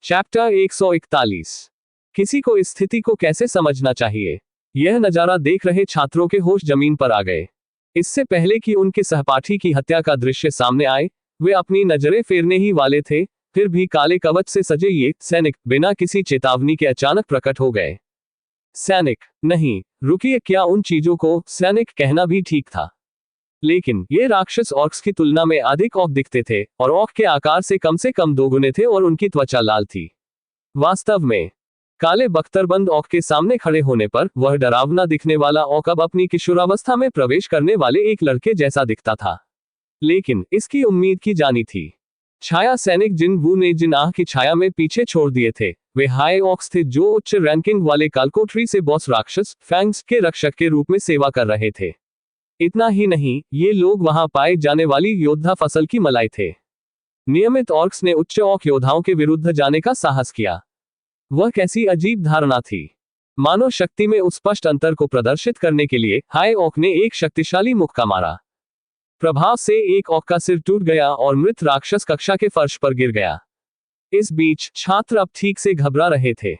Chapter 141। किसी को इस स्थिति को कैसे समझना चाहिए। यह नजारा देख रहे छात्रों के होश जमीन पर आ गए। इससे पहले कि उनके सहपाठी की हत्या का दृश्य सामने आए, वे अपनी नजरें फेरने ही वाले थे, फिर भी काले कवच से सजे ये सैनिक बिना किसी चेतावनी के अचानक प्रकट हो गए। सैनिक नहीं, रुकिए, क्या उन चीजों को सैनिक कहना भी ठीक था? लेकिन ये राक्षस ऑर्क्स की तुलना में अधिक औक दिखते थे और औक के आकार से कम 2 गुने थे और उनकी त्वचा लाल थी। वास्तव में काले बख्तरबंद औक के सामने खड़े होने पर वह डरावना दिखने वाला औक अब अपनी किशोरावस्था में प्रवेश करने वाले एक लड़के जैसा दिखता था। लेकिन इसकी उम्मीद की जानी थी। छाया सैनिक जिन वू ने जिन आह की छाया में पीछे छोड़ दिए थे, वे हाई ऑक्स थे जो उच्च रैंकिंग वाले कालकोटरी से बॉस राक्षस फैंग्स के रक्षक के रूप में सेवा कर रहे थे। इतना ही नहीं, ये लोग वहां पाए जाने वाली योद्धा फसल की मलाई थे। नियमित ऑर्क्स ने उच्च ऑक योद्धाओं के विरुद्ध जाने का साहस किया। वह कैसी अजीब धारणा थी। मानव शक्ति में उस स्पष्ट अंतर को प्रदर्शित करने के लिए हाई ऑक ने एक शक्तिशाली मुक्का मारा। प्रभाव से एक ऑक का सिर टूट गया और मृत राक्षस कक्षा के फर्श पर गिर गया। इस बीच छात्र अब ठीक से घबरा रहे थे।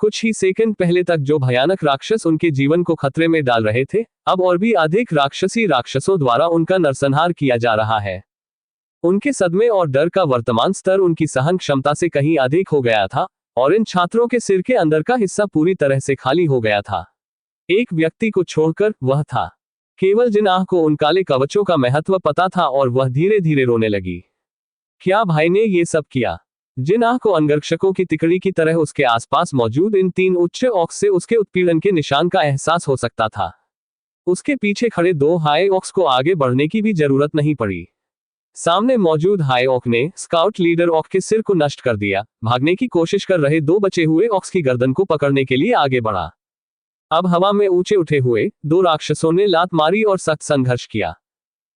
कुछ ही सेकंड पहले तक जो भयानक राक्षस उनके जीवन को खतरे में डाल रहे थे, अब और भी अधिक राक्षसी राक्षसों द्वारा उनका नरसंहार किया जा रहा है। उनके सदमे और डर का वर्तमान स्तर उनकी सहन क्षमता से कहीं अधिक हो गया था और इन छात्रों के सिर के अंदर का हिस्सा पूरी तरह से खाली हो गया था। एक व्यक्ति को छोड़कर, वह था केवल जिन आह को उन काले कवचों का महत्व पता था और वह धीरे धीरे रोने लगी। क्या भाई ने ये सब किया? जिन आह को अंगरक्षकों की तिकड़ी की तरह उसके आसपास मौजूद इन 3 उच्च ऑक्स से उसके उत्पीड़न के निशान का एहसास हो सकता था। उसके पीछे खड़े 2 हाई ऑक्स को आगे बढ़ने की भी जरूरत नहीं पड़ी। सामने मौजूद हाई ऑक ने स्काउट लीडर ऑक के सिर को नष्ट कर दिया। भागने की कोशिश कर रहे 2 बचे हुए ऑक्स की गर्दन को पकड़ने के लिए आगे बढ़ा। अब हवा में ऊंचे उठे हुए 2 राक्षसों ने लात मारी और सख्त संघर्ष किया,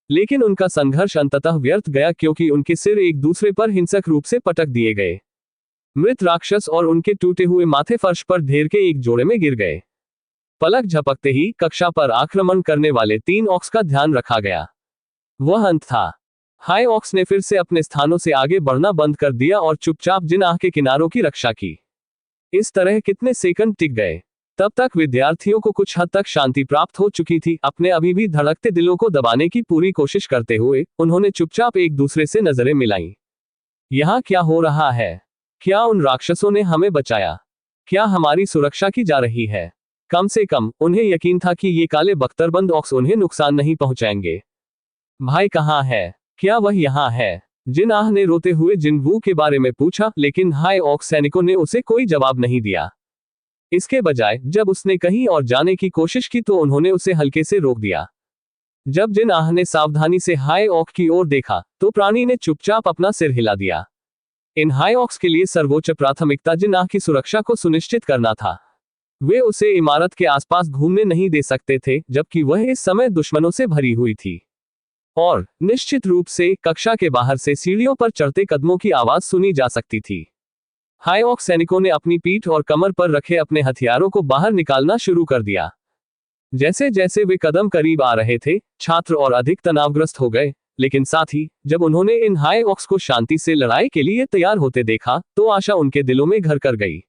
लेकिन उनका संघर्ष अंततः व्यर्थ गया क्योंकि उनके सिर एक दूसरे पर हिंसक रूप से पटक दिए गए। मृत राक्षस और उनके टूटे हुए माथे फर्श पर ढेर के एक जोड़े में गिर गए। पलक झपकते ही कक्षा पर आक्रमण करने वाले 3 ऑक्स का ध्यान रखा गया। वह अंत था। हाई ऑक्स ने फिर से अपने स्थानों से आगे बढ़ना बंद कर दिया और चुपचाप जिन आह के किनारों की रक्षा की। इस तरह कितने सेकंड टिक गए। तब तक विद्यार्थियों को कुछ हद तक शांति प्राप्त हो चुकी थी। अपने अभी भी धड़कते दिलों को दबाने की पूरी कोशिश करते हुए उन्होंने चुपचाप एक दूसरे से नजरें मिलाईं। यहाँ क्या हो रहा है? क्या उन राक्षसों ने हमें बचाया? क्या हमारी सुरक्षा की जा रही है? कम से कम उन्हें यकीन था कि ये काले बख्तरबंद ऑक्स उन्हें नुकसान नहीं पहुंचाएंगे। भाई कहाँ है? क्या वह यहाँ है? जिन आह ने रोते हुए जिन वू के बारे में पूछा, लेकिन हाई ऑक सैनिकों ने उसे कोई जवाब नहीं दिया। इसके बजाय जब उसने कहीं और जाने की कोशिश की तो उन्होंने उसे हल्के से रोक दिया। जब जिन आह ने सावधानी से हाई ऑक की ओर देखा तो प्राणी ने चुपचाप अपना सिर हिला दिया। इन हाई ऑक्स के लिए सर्वोच्च प्राथमिकता जिन आह की सुरक्षा को सुनिश्चित करना था। वे उसे इमारत के आसपास घूमने नहीं दे सकते थे, जबकि वह इस समय दुश्मनों से भरी हुई थी। और निश्चित रूप से कक्षा के बाहर से सीढ़ियों पर चढ़ते कदमों की आवाज सुनी जा सकती थी। हाई ऑक सैनिकों ने अपनी पीठ और कमर पर रखे अपने हथियारों को बाहर निकालना शुरू कर दिया। जैसे जैसे वे कदम करीब आ रहे थे, छात्र और अधिक तनावग्रस्त हो गए, लेकिन साथ ही जब उन्होंने इन हाई ऑक्स को शांति से लड़ाई के लिए तैयार होते देखा तो आशा उनके दिलों में घर कर गई।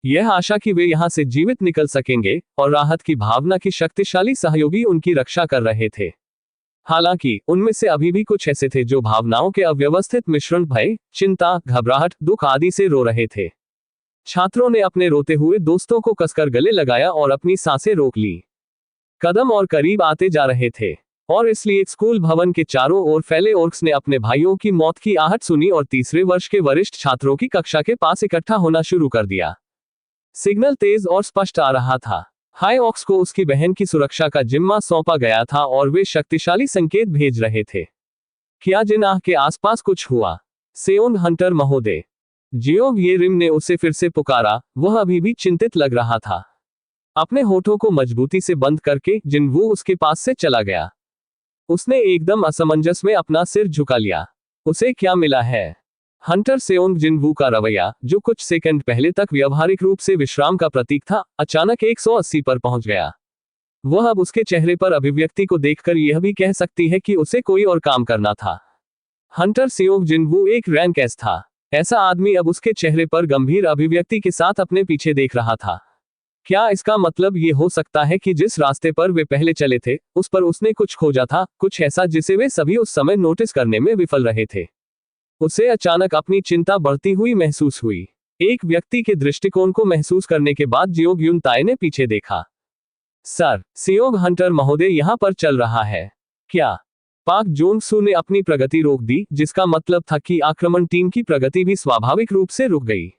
यह आशा कि वे यहां से जीवित निकल सकेंगे और राहत की भावना की शक्तिशाली सहयोगी उनकी रक्षा कर रहे थे। हालांकि उनमें से अभी भी कुछ ऐसे थे जो भावनाओं के अव्यवस्थित मिश्रण भय, चिंता, घबराहट, दुख आदि से रो रहे थे। छात्रों ने अपने रोते हुए दोस्तों को कसकर गले लगाया और अपनी सांसें रोक ली। कदम और करीब आते जा रहे थे और इसलिए स्कूल भवन के चारों ओर फैले ऑर्क्स ने अपने भाइयों की मौत की आहट सुनी और तीसरे वर्ष के वरिष्ठ छात्रों की कक्षा के पास इकट्ठा होना शुरू कर दिया। सिग्नल तेज और स्पष्ट आ रहा था। हाई ऑक्स को उसकी बहन की सुरक्षा का जिम्मा सौंपा गया था और वे शक्तिशाली संकेत भेज रहे थे। क्या जिन आह के आसपास कुछ हुआ? सेओंग हंटर महोदय, जियोंग ये रिम ने उसे फिर से पुकारा। वह अभी भी चिंतित लग रहा था। अपने होठों को मजबूती से बंद करके जिन वू उसके पास से चला गया। उसने एकदम असमंजस में अपना सिर झुका लिया। उसे क्या मिला है? हंटर सेओंग जिन वू का रवैया, जो कुछ सेकंड पहले तक व्यवहारिक रूप से विश्राम का प्रतीक था, अचानक 180 पर पहुंच गया। वह अब उसके चेहरे पर अभिव्यक्ति को देखकर यह भी कह सकती है कि उसे कोई और काम करना था। हंटर सेओंग जिन वू एक रैंक एस था। ऐसा आदमी अब उसके चेहरे पर गंभीर अभिव्यक्ति के साथ अपने पीछे देख रहा था। क्या इसका मतलब ये हो सकता है कि जिस रास्ते पर वे पहले चले थे, उस पर उसने कुछ खोजा था, कुछ ऐसा जिसे वे सभी उस समय नोटिस करने में विफल रहे थे? उसे अचानक अपनी चिंता बढ़ती हुई महसूस हुई। एक व्यक्ति के दृष्टिकोण को महसूस करने के बाद जियोंग यून ताए ने पीछे देखा। सर, सियोंग हंटर महोदय यहाँ पर चल रहा है क्या? पाक जोंग सू ने अपनी प्रगति रोक दी, जिसका मतलब था कि आक्रमण टीम की प्रगति भी स्वाभाविक रूप से रुक गई।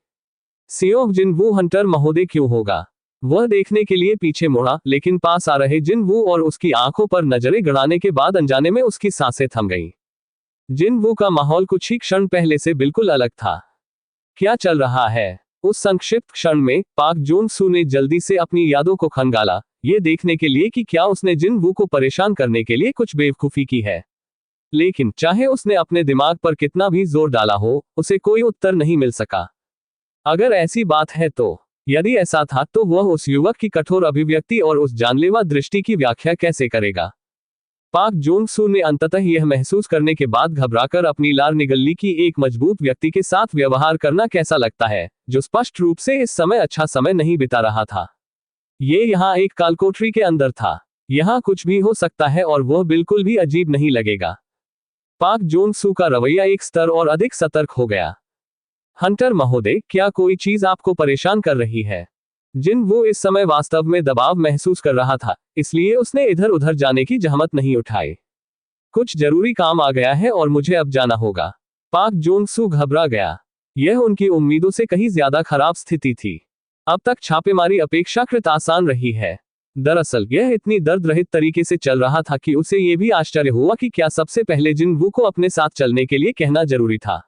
सियोंग जिनवू हंटर महोदय क्यों होगा? वह देखने के लिए पीछे मुड़ा, लेकिन पास आ रहे जिनवू और उसकी आंखों पर नजरें गड़ाने के बाद अनजाने में उसकी सांसें थम गईं। जिनवू का माहौल कुछ ही क्षण पहले से बिल्कुल अलग था। क्या चल रहा है? उस संक्षिप्त क्षण में पाक जोंग सू ने जल्दी से अपनी यादों को खंगाला, ये देखने के लिए कि क्या उसने जिनवू को परेशान करने के लिए कुछ बेवकूफी की है। लेकिन चाहे उसने अपने दिमाग पर कितना भी जोर डाला हो, उसे कोई उत्तर नहीं मिल सका। अगर ऐसी बात है तो, यदि ऐसा था तो वह उस युवक की कठोर अभिव्यक्ति और उस जानलेवा दृष्टि की व्याख्या कैसे करेगा? पाक जोंग सू ने अंततः यह महसूस करने के बाद घबराकर अपनी लार निगल ली कि एक मजबूत व्यक्ति के साथ व्यवहार करना कैसा लगता है, जो स्पष्ट रूप से इस समय अच्छा समय नहीं बिता रहा था। ये यहाँ एक कालकोठरी के अंदर था। यहाँ कुछ भी हो सकता है और वह बिल्कुल भी अजीब नहीं लगेगा। पाक जोंग सू का रवैया एक स्तर और अधिक सतर्क हो गया। हंटर महोदय, क्या कोई चीज आपको परेशान कर रही है? जिनवू इस समय वास्तव में दबाव महसूस कर रहा था, इसलिए उसने इधर उधर जाने की जहमत नहीं उठाई। कुछ जरूरी काम आ गया है और मुझे अब जाना होगा। पाक जोंग सू घबरा गया। यह उनकी उम्मीदों से कहीं ज्यादा खराब स्थिति थी। अब तक छापेमारी अपेक्षाकृत आसान रही है। दरअसल यह इतनी दर्द रहित तरीके से चल रहा था कि उसे ये भी आश्चर्य हुआ कि क्या सबसे पहले जिनवू को अपने साथ चलने के लिए कहना जरूरी था।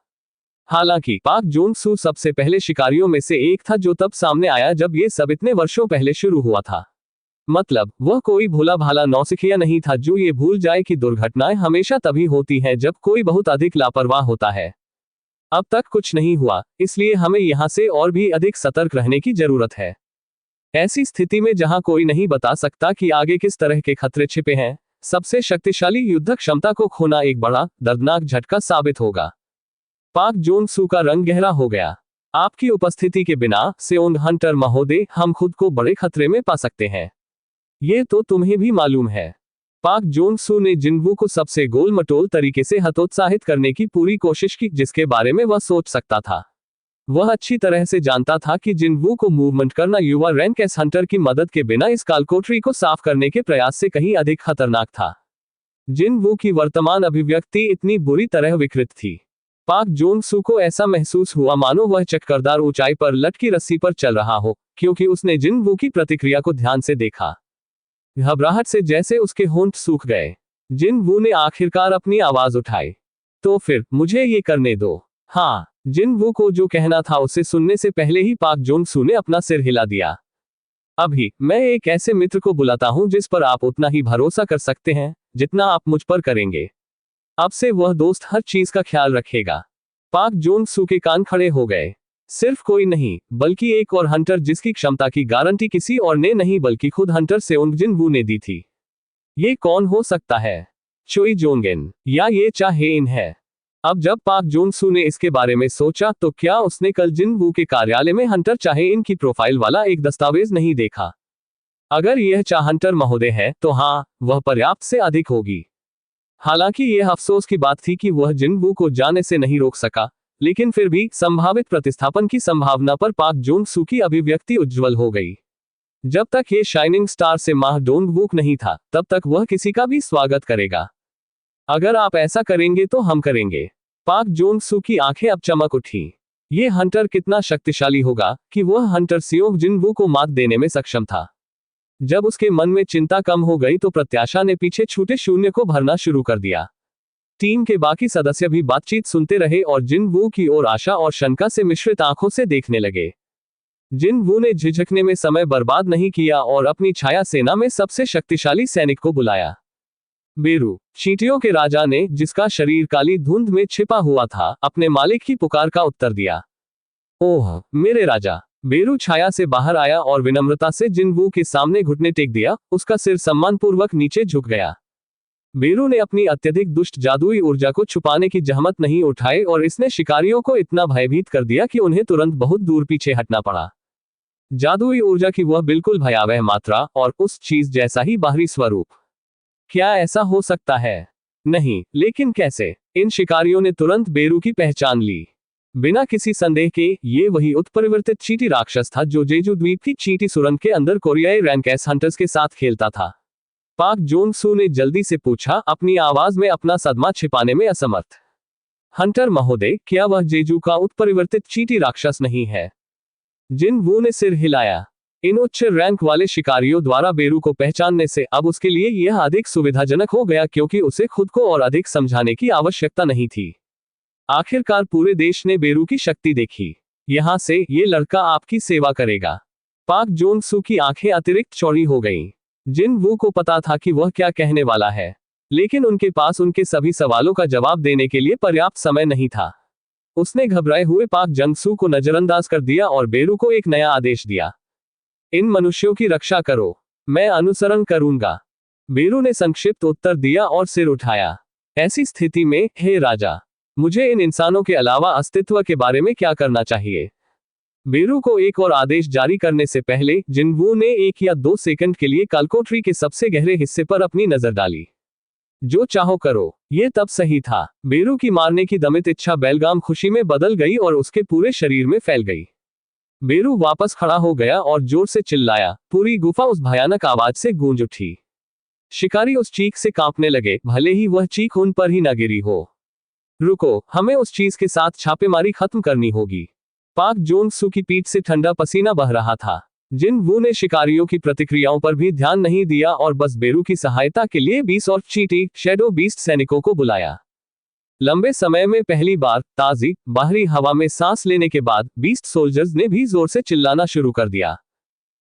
हालांकि पाक जोंग सू सबसे पहले शिकारियों में से एक था जो तब सामने आया जब ये सब इतने वर्षों पहले शुरू हुआ था। मतलब वह कोई भोला भाला नौसिखिया नहीं था जो ये भूल जाए कि दुर्घटनाएं हमेशा तभी होती हैं जब कोई बहुत अधिक लापरवाह होता है। अब तक कुछ नहीं हुआ, इसलिए हमें यहाँ से और भी अधिक सतर्क रहने की जरूरत है। ऐसी स्थिति में जहां कोई नहीं बता सकता कि आगे किस तरह के खतरे छिपे हैं, सबसे शक्तिशाली युद्ध क्षमता को खोना एक बड़ा दर्दनाक झटका साबित होगा। पाक जोंग सू का रंग गहरा हो गया। आपकी उपस्थिति के बिना सियोंग हंटर महोदय, हम खुद को बड़े खतरे में पा सकते हैं। ये तो तुम्हें भी मालूम है। पाक जोंग सू ने जिनवू को सबसे गोल मटोल तरीके से हतोत्साहित करने की पूरी कोशिश की जिसके बारे में वह सोच सकता था। वह अच्छी तरह से जानता था कि जिनवू को मूवमेंट करना युवा रैंक एस हंटर की मदद के बिना इस कालकोठरी को साफ करने के प्रयास से कहीं अधिक खतरनाक था। जिनवू की वर्तमान अभिव्यक्ति इतनी बुरी तरह विकृत थी। पाक जोंग सू को ऐसा महसूस हुआ मानो वह चक्करदार ऊंचाई पर लटकी रस्सी पर चल रहा हो, क्योंकि उसने जिनवू की प्रतिक्रिया को ध्यान से देखा। घबराहट से जैसे उसके होंठ सूख गए। जिनवू ने आखिरकार अपनी आवाज उठाई। तो फिर मुझे ये करने दो। हाँ, जिनवू को जो कहना था उसे सुनने से पहले ही पाक जोंग सू ने अपना सिर हिला दिया। अभी मैं एक ऐसे मित्र को बुलाता हूं जिस पर आप उतना ही भरोसा कर सकते हैं जितना आप मुझ पर करेंगे। अब से वह दोस्त हर चीज का ख्याल रखेगा। पाक जोंग सू के कान खड़े हो गए। सिर्फ कोई नहीं, बल्कि एक और हंटर जिसकी क्षमता की गारंटी किसी और ने नहीं बल्कि खुद हंटर सेओंग जिनवू ने दी थी। ये कौन हो सकता है? चोई जोंगिन, या ये चाहे इन है? अब जब पाक जोंग सू ने इसके बारे में सोचा तो क्या उसने कल जिनवू के कार्यालय में हंटर चाहे इन की प्रोफाइल वाला एक दस्तावेज नहीं देखा? अगर यह चाह हंटर महोदय है तो हाँ, वह पर्याप्त से अधिक होगी। हालांकि यह अफसोस की बात थी कि वह जिनवू को जाने से नहीं रोक सका, लेकिन फिर भी संभावित प्रतिस्थापन की संभावना पर पाक जोंग सू की अभिव्यक्ति उज्ज्वल हो गई। जब तक ये शाइनिंग स्टार से माह डोंग वूक नहीं था, तब तक वह किसी का भी स्वागत करेगा। अगर आप ऐसा करेंगे तो हम करेंगे। पाक जोंग सू की आंखें अब चमक उठी। ये हंटर कितना शक्तिशाली होगा कि वह हंटर सियोंग जिनवू को मात देने में सक्षम था। जब उसके मन में चिंता कम हो गई तो प्रत्याशा ने पीछे छूटे शून्य को भरना शुरू कर दिया। टीम के बाकी सदस्य भी बातचीत सुनते रहे और जिनवू की ओर आशा और शंका से मिश्रित आंखों से देखने लगे। जिनवू ने झिझकने में समय बर्बाद नहीं किया और अपनी छाया सेना में सबसे शक्तिशाली सैनिक को बुलाया। बेरू, चींटियों के राजा ने, जिसका शरीर काली धुंध में छिपा हुआ था, अपने मालिक की पुकार का उत्तर दिया। ओह मेरे राजा। बेरू छाया से बाहर आया और विनम्रता से जिनवू के सामने घुटने टेक दिया। उसका सिर सम्मानपूर्वक नीचे झुक गया। बेरू ने अपनी अत्यधिक दुष्ट जादुई ऊर्जा को छुपाने की जहमत नहीं उठाई और इसने शिकारियों को इतना भयभीत कर दिया कि उन्हें तुरंत बहुत दूर पीछे हटना पड़ा। जादुई ऊर्जा की वह बिल्कुल भयावह मात्रा और उस चीज जैसा ही बाहरी स्वरूप। क्या ऐसा हो सकता है? नहीं, लेकिन कैसे? इन शिकारियों ने तुरंत बेरू की पहचान ली। बिना किसी संदेह के ये वही उत्परिवर्तित चींटी राक्षस था जो जेजू द्वीप की चींटी सुरंग के अंदर कोरियाई रैंकेस हंटर्स के साथ खेलता था। पाक जोंग सू ने जल्दी से पूछा, अपनी आवाज में अपना सदमा छिपाने में असमर्थ। हंटर महोदय, क्या वह जेजू का उत्परिवर्तित चींटी राक्षस नहीं है? जिन वू ने सिर हिलाया। इन उच्च रैंक वाले शिकारियों द्वारा बेरू को पहचानने से अब उसके लिए यह अधिक सुविधाजनक हो गया क्योंकि उसे खुद को और अधिक समझाने की आवश्यकता नहीं थी। आखिरकार पूरे देश ने बेरू की शक्ति देखी। यहां से ये लड़का आपकी सेवा करेगा। पाक जोंग सू की आंखें अतिरिक्त चौड़ी हो गईं। जिन वू को पता था कि वह क्या कहने वाला है, लेकिन उनके पास उनके सभी सवालों का जवाब देने के लिए पर्याप्त समय नहीं था। उसने घबराए हुए पाक जोंग सू को नजरअंदाज कर दिया और बेरू को एक नया आदेश दिया। इन मनुष्यों की रक्षा करो, मैं अनुसरण करूंगा। बेरू ने संक्षिप्त उत्तर दिया और सिर उठाया। ऐसी स्थिति में, हे राजा, मुझे इन इंसानों के अलावा अस्तित्व के बारे में क्या करना चाहिए? बेरू को एक और आदेश जारी करने से पहले जिनवू ने 1 या 2 सेकंड के लिए कालकोठरी के सबसे गहरे हिस्से पर अपनी नजर डाली। जो चाहो करो। यह तब सही था। बेरू की मारने की दमित इच्छा बेलगाम खुशी में बदल गई और उसके पूरे शरीर में फैल गई। बेरू वापस खड़ा हो गया और जोर से चिल्लाया। पूरी गुफा उस भयानक आवाज से गूंज उठी। शिकारी उस चीख से कांपने लगे, भले ही वह चीख उन पर ही न गिरी हो। रुको, हमें उस चीज के साथ छापेमारी खत्म करनी होगी। पाक जोंग सू की पीठ से ठंडा पसीना बह रहा था। जिन वू ने शिकारियों की प्रतिक्रियाओं पर भी ध्यान नहीं दिया और बस बेरू की सहायता के लिए 20 और चींटी शैडो बीस्ट सैनिकों को बुलाया। लंबे समय में पहली बार ताजी बाहरी हवा में सांस लेने के बाद बीस्ट सोल्जर्स ने भी जोर से चिल्लाना शुरू कर दिया।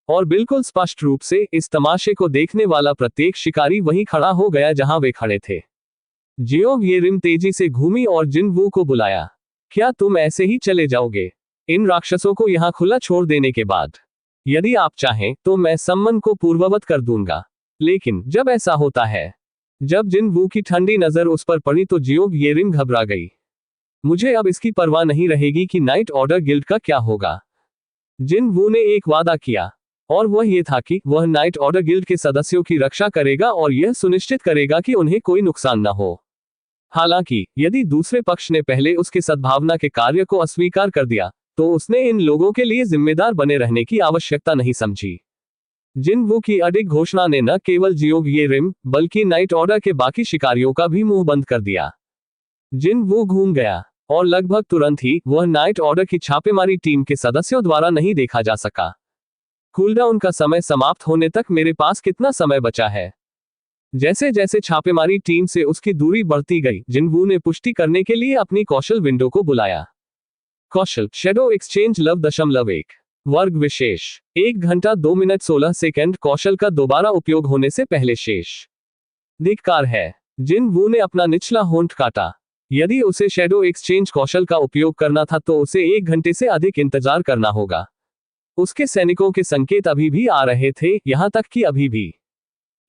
और बिल्कुल स्पष्ट रूप से इस तमाशे को देखने वाला प्रत्येक शिकारी वहीं खड़ा हो गया जहां वे खड़े थे। जियोंग येरिम तेजी से घूमी और जिन वू को बुलाया। क्या तुम ऐसे ही चले जाओगे? इन राक्षसों को यहां खुला छोड़ देने के बाद? यदि आप चाहें तो मैं सम्मन को पूर्ववत कर दूंगा। लेकिन जब ऐसा होता है, जब जिन वू की ठंडी नजर उस पर पड़ी तो जियोंग येरिम घबरा गई। मुझे अब इसकी परवाह नहीं रहेगी कि नाइट ऑर्डर गिल्ड का क्या होगा। जिन वू ने एक वादा किया, और वह यह था कि वह नाइट ऑर्डर गिल्ड के सदस्यों की रक्षा करेगा और यह सुनिश्चित करेगा कि उन्हें कोई नुकसान न हो। हालांकि यदि दूसरे पक्ष ने पहले उसके सद्भावना के कार्य को अस्वीकार कर दिया, तो उसने इन लोगों के लिए जिम्मेदार बने रहने की आवश्यकता नहीं समझी। जिन वू की अडिग घोषणा ने न केवल जियोंग येरिम बल्कि नाइट ऑर्डर के बाकी शिकारियों का भी मुंह बंद कर दिया। जिन वू घूम गया और लगभग तुरंत ही वह नाइट ऑर्डर की छापेमारी टीम के सदस्यों द्वारा नहीं देखा जा सका। कूलडाउन का समय समाप्त होने तक मेरे पास कितना समय बचा है? जैसे जैसे छापेमारी टीम से उसकी दूरी बढ़ती गई, जिन वू ने पुष्टि करने के लिए अपनी कौशल विंडो को बुलाया। कौशल शेडो एक्सचेंज लव 1 वर्ग विशेष 1 घंटा 2 मिनट 16 सेकंड कौशल का दोबारा उपयोग होने से पहले शेष धिक्कार है। जिन वू ने अपना निचला होंठ काटा। यदि उसे शेडो एक्सचेंज कौशल का उपयोग करना था तो उसे 1 घंटे से अधिक इंतजार करना होगा। उसके सैनिकों के संकेत अभी भी आ रहे थे, यहां तक कि अभी भी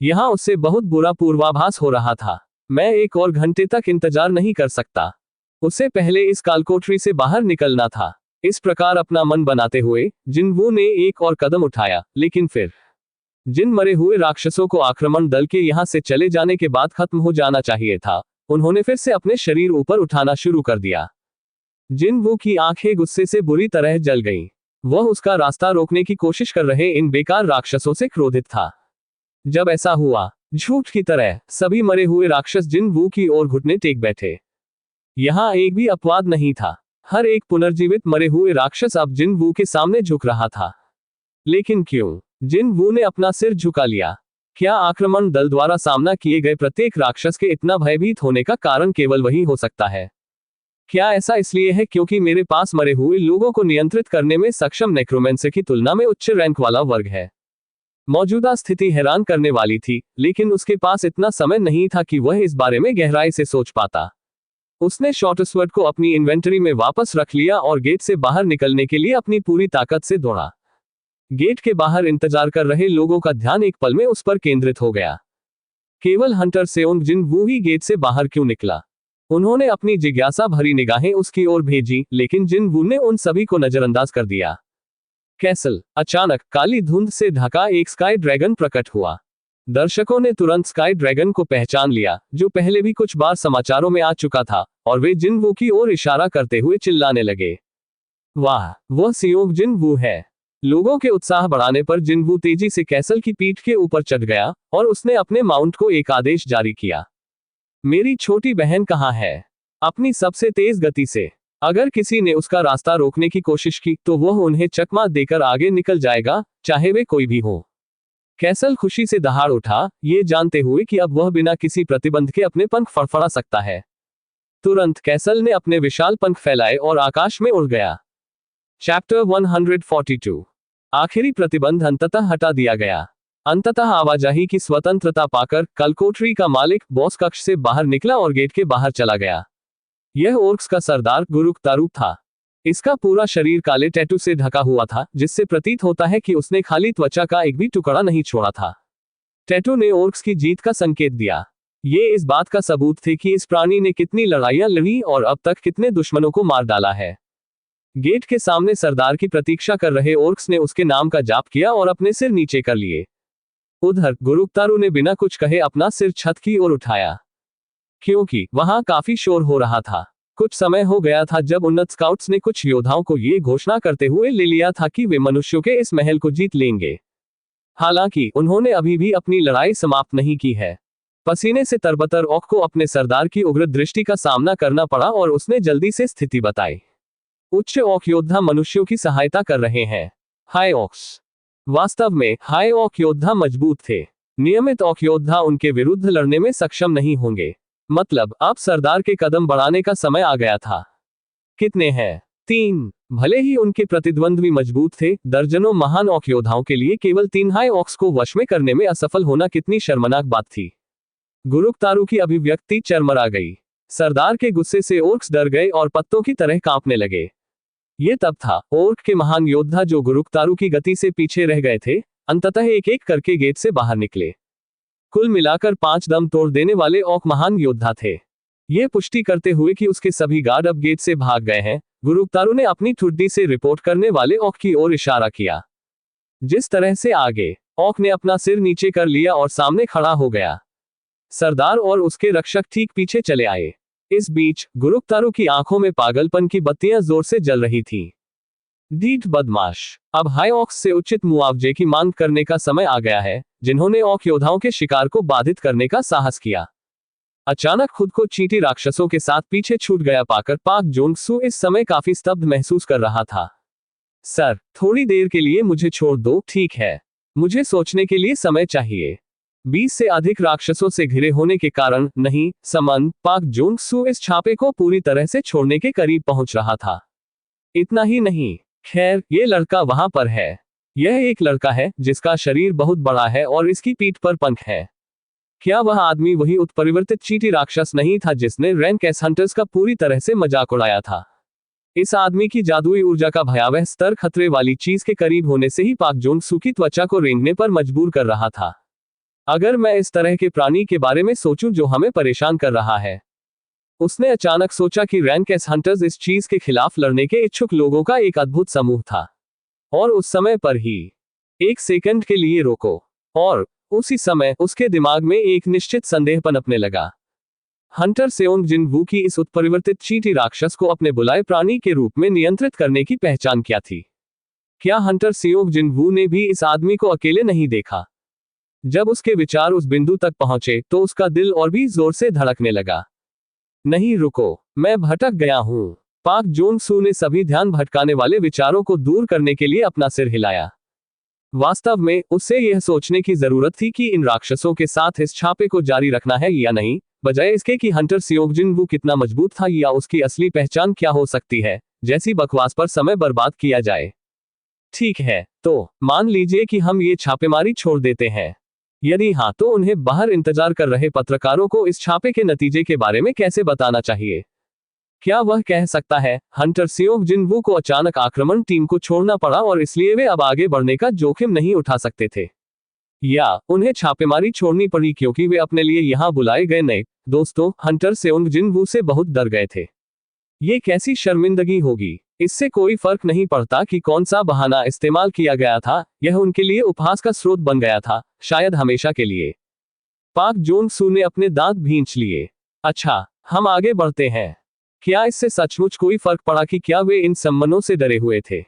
यहां उससे बहुत बुरा पूर्वाभास हो रहा था। मैं 1 और घंटे तक इंतजार नहीं कर सकता। उसे पहले इस कालकोठरी से बाहर निकलना था। इस प्रकार अपना मन बनाते हुए जिन वू ने एक और कदम उठाया, लेकिन फिर जिन मरे हुए राक्षसों को आक्रमण दल के यहां से चले जाने के बाद खत्म हो जाना चाहिए था, उन्होंने फिर से अपने शरीर ऊपर उठाना शुरू कर दिया। जिन वू की आंखें गुस्से से बुरी तरह जल गईं। वह उसका रास्ता रोकने की कोशिश कर रहे इन बेकार राक्षसों से क्रोधित था। जब ऐसा हुआ, झूठ की तरह सभी मरे हुए राक्षस जिन वू की ओर घुटने टेक बैठे। यहां एक भी अपवाद नहीं था। हर एक पुनर्जीवित मरे हुए राक्षस अब जिन वू के सामने झुक रहा था। लेकिन क्यों? जिन वू ने अपना सिर झुका लिया। क्या आक्रमण दल द्वारा सामना किए गए प्रत्येक राक्षस के इतना भयभीत होने का कारण केवल वही हो सकता है? क्या ऐसा इसलिए है क्योंकि मेरे पास मरे हुए लोगों को नियंत्रित करने में सक्षम नेक्रोमेंसर की तुलना में उच्च रैंक वाला वर्ग है? मौजूदा स्थिति हैरान करने वाली थी, लेकिन उसके पास इतना समय नहीं था कि वह इस बारे में गहराई से सोच पाता। उसने शॉर्टस्वर्ड को अपनी इन्वेंटरी में वापस रख लिया और गेट से बाहर निकलने के लिए अपनी पूरी ताकत से दौड़ा। गेट के बाहर इंतजार कर रहे लोगों का ध्यान एक पल में उस पर केंद्रित हो गया। केवल हंटर सेओंग जिन वू ही गेट से बाहर क्यों निकला? उन्होंने अपनी जिज्ञासा भरी निगाहें उसकी ओर भेजी, लेकिन जिन वू ने उन सभी को नजरअंदाज कर दिया। कैसल। अचानक काली धुंध से ढका एक स्काई ड्रैगन प्रकट हुआ। दर्शकों ने तुरंत स्काई ड्रैगन को पहचान लिया, जो पहले भी कुछ बार समाचारों में आ चुका था, और वे जिन वू की ओर इशारा करते हुए चिल्लाने लगे। वाह, वह सियोंग जिन वू है। लोगों के उत्साह बढ़ाने पर जिन वू तेजी से कैसल की पीठ के ऊपर चढ़ गया और उसने अपने माउंट को एक आदेश जारी किया। मेरी छोटी बहन कहाँ है? अपनी सबसे तेज गति से अगर किसी ने उसका रास्ता रोकने की कोशिश की तो वह उन्हें चकमा देकर आगे निकल जाएगा, चाहे वे कोई भी हो। कैसल खुशी से दहाड़ उठा, ये जानते हुए कि अब वह बिना किसी प्रतिबंध के अपने पंख फड़फड़ा सकता है। तुरंत कैसल ने अपने विशाल पंख फैलाए और आकाश में उड़ गया। चैप्टर 142। आखिरी प्रतिबंध अंततः हटा दिया गया। अंततः आवाजाही की स्वतंत्रता पाकर कलकोठरी का मालिक बॉस कक्ष से बाहर निकला और गेट के बाहर चला गया। यह ओर्क्स का सरदार गुरुक्तारू था। इसका पूरा शरीर काले टैटू से ढका हुआ था, जिससे प्रतीत होता है कि उसने खाली त्वचा का एक भी टुकड़ा नहीं छोड़ा था। टैटू ने ओर्क्स की जीत का संकेत दिया। ये इस बात का सबूत थे कि इस प्राणी ने कितनी लड़ाइयां लड़ी और अब तक कितने दुश्मनों को मार डाला है। गेट के सामने सरदार की प्रतीक्षा कर रहे ओर्क्स ने उसके नाम का जाप किया और अपने सिर नीचे कर लिए। उधर गुरुक्तारू ने बिना कुछ कहे अपना सिर छत की ओर उठाया, क्योंकि वहां काफी शोर हो रहा था। कुछ समय हो गया था जब उन्नत स्काउट्स ने कुछ योद्धाओं को ये घोषणा करते हुए ले लिया था कि वे मनुष्यों के इस महल को जीत लेंगे। हालांकि उन्होंने अभी भी अपनी लड़ाई समाप्त नहीं की है। पसीने से तरबतर ऑक को अपने सरदार की उग्र दृष्टि का सामना करना पड़ा और उसने जल्दी से स्थिति बताई। उच्च ऑक योद्धा मनुष्यों की सहायता कर रहे हैं। हाई ऑक्स। वास्तव में हाई ऑक योद्धा मजबूत थे। नियमित ऑक योद्धा उनके विरुद्ध लड़ने में सक्षम नहीं होंगे। मतलब अब सरदार के कदम बढ़ाने का समय आ गया था। कितने हैं? 3। भले ही उनके प्रतिद्वंद्वी मजबूत थे, दर्जनों महान ऑक योद्धाओं के लिए केवल 3 हाई ऑक्स को वश में करने में असफल होना कितनी शर्मनाक बात थी। गुरुक्तारू की अभिव्यक्ति चरमरा गई। सरदार के गुस्से से ओर्क्स डर गए और पत्तों की तरह कांपने लगे। ये तब था, ओर्क के महान योद्धा जो गुरुक्तारू की गति से पीछे रह गए थे, अंततः एक एक करके गेट से बाहर निकले। कुल मिलाकर 5 दम तोड़ देने वाले ऑक महान योद्धा थे। यह पुष्टि करते हुए कि उसके सभी गार्ड अब गेट से भाग गए हैं, गुरुक्तारू ने अपनी ठुड्डी से रिपोर्ट करने वाले ऑक की ओर इशारा किया। जिस तरह से आगे, ऑक ने अपना सिर नीचे कर लिया और सामने खड़ा हो गया। सरदार और उसके रक्षक ठीक पीछे चले आए। इस बीच गुरुक्तारू की आंखों में पागलपन की बत्तियां जोर से जल रही थीं। ढीठ बदमाश, अब हाई ऑक्स से उचित मुआवजे की मांग करने का समय आ गया है, जिन्होंने ऑक योद्धाओं के शिकार को बाधित करने का साहस किया। अचानक खुद को चींटी राक्षसों के साथ पीछे छूट गया पाकर पाक जोंग-सू इस समय काफी स्तब्ध महसूस कर रहा था। सर, थोड़ी देर के लिए मुझे छोड़ दो, ठीक है? मुझे सोचने के लिए समय चाहिए। 20 से अधिक राक्षसों से घिरे होने के कारण नहीं, समन पाक जोंग-सू इस छापे को पूरी तरह से छोड़ने के करीब पहुंच रहा था। इतना ही नहीं, खैर, ये लड़का वहां पर है। यह एक लड़का है जिसका शरीर बहुत बड़ा है और इसकी पीठ पर पंख है। क्या वह आदमी वही उत्परिवर्तित चींटी राक्षस नहीं था जिसने रैंकेस हंटर्स का पूरी तरह से मजाक उड़ाया था? इस आदमी की जादुई ऊर्जा का भयावह स्तर खतरे वाली चीज के करीब होने से ही पाक जोंग-सू की त्वचा को रेंगने पर मजबूर कर रहा था। अगर मैं इस तरह के प्राणी के बारे में सोचूं जो हमें परेशान कर रहा है। उसने अचानक सोचा कि रैंकेस हंटर्स इस चीज के खिलाफ लड़ने के इच्छुक लोगों का एक अद्भुत समूह था। और उस समय पर ही, एक सेकंड के लिए रोको। और उसी समय उसके दिमाग में एक निश्चित संदेह पनपने लगा। हंटर सेओंग जिन वू की इस उत्परिवर्तित चींटी राक्षस को अपने बुलाए प्राणी के रूप में नियंत्रित करने की पहचान क्या थी? क्या हंटर सेओंग जिन वू ने भी इस आदमी को अकेले नहीं देखा? जब उसके विचार उस बिंदु तक पहुंचे तो उसका दिल और भी जोर से धड़कने लगा। नहीं रुको, मैं भटक गया हूं। पाक जोंग-सू ने सभी ध्यान भटकाने वाले विचारों को दूर करने के लिए अपना सिर हिलाया। वास्तव में उससे यह सोचने की जरूरत थी कि इन राक्षसों के साथ इस छापे को जारी रखना है या नहीं, बजाय इसके कि हंटर सेओंग जिन वू कितना मजबूत था या उसकी असली पहचान क्या हो सकती है, जैसी बकवास पर समय बर्बाद किया जाए। ठीक है, तो मान लीजिए कि हम ये छापेमारी छोड़ देते हैं। यदि हाँ, तो उन्हें बाहर इंतजार कर रहे पत्रकारों को इस छापे के नतीजे के बारे में कैसे बताना चाहिए? क्या वह कह सकता है, हंटर सेओंग जिन वू को अचानक आक्रमण टीम को छोड़ना पड़ा और इसलिए वे अब आगे बढ़ने का जोखिम नहीं उठा सकते थे? या उन्हें छापेमारी छोड़नी पड़ी क्योंकि वे अपने लिए यहाँ बुलाए गए नए दोस्तों हंटर सेओंग जिनवू से बहुत डर गए थे। ये कैसी शर्मिंदगी होगी। इससे कोई फर्क नहीं पड़ता कि कौन सा बहाना इस्तेमाल किया गया था, यह उनके लिए उपहास का स्रोत बन गया था, शायद हमेशा के लिए। पाक जोंग सू ने अपने दांत भींच लिए। अच्छा, हम आगे बढ़ते हैं। क्या इससे सचमुच कोई फर्क पड़ा कि क्या वे इन सम्मनों से डरे हुए थे?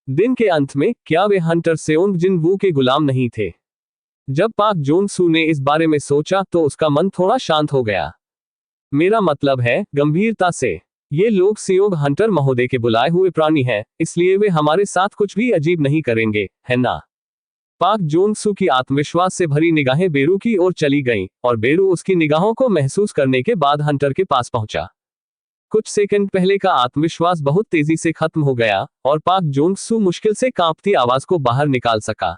दिन के अंत में क्या वे हंटर सेओंग जिनवू के गुलाम नहीं थे? जब पाक जोंग सू ने इस बारे में सोचा तो उसका मन थोड़ा शांत हो गया। मेरा मतलब है, गंभीरता से। ये लोग सियोग हंटर महोदय के बुलाए हुए प्राणी हैं, इसलिए वे हमारे साथ कुछ भी अजीब नहीं करेंगे, है ना? पाक जोंग सू की आत्मविश्वास से भरी निगाहें बेरू की ओर चली गईं, और बेरू उसकी निगाहों को महसूस करने के बाद हंटर के पास पहुंचा। कुछ सेकंड पहले का आत्मविश्वास बहुत तेजी से खत्म हो गया, और पाक जोंग सू मुश्किल से कांपती आवाज को बाहर निकाल सका।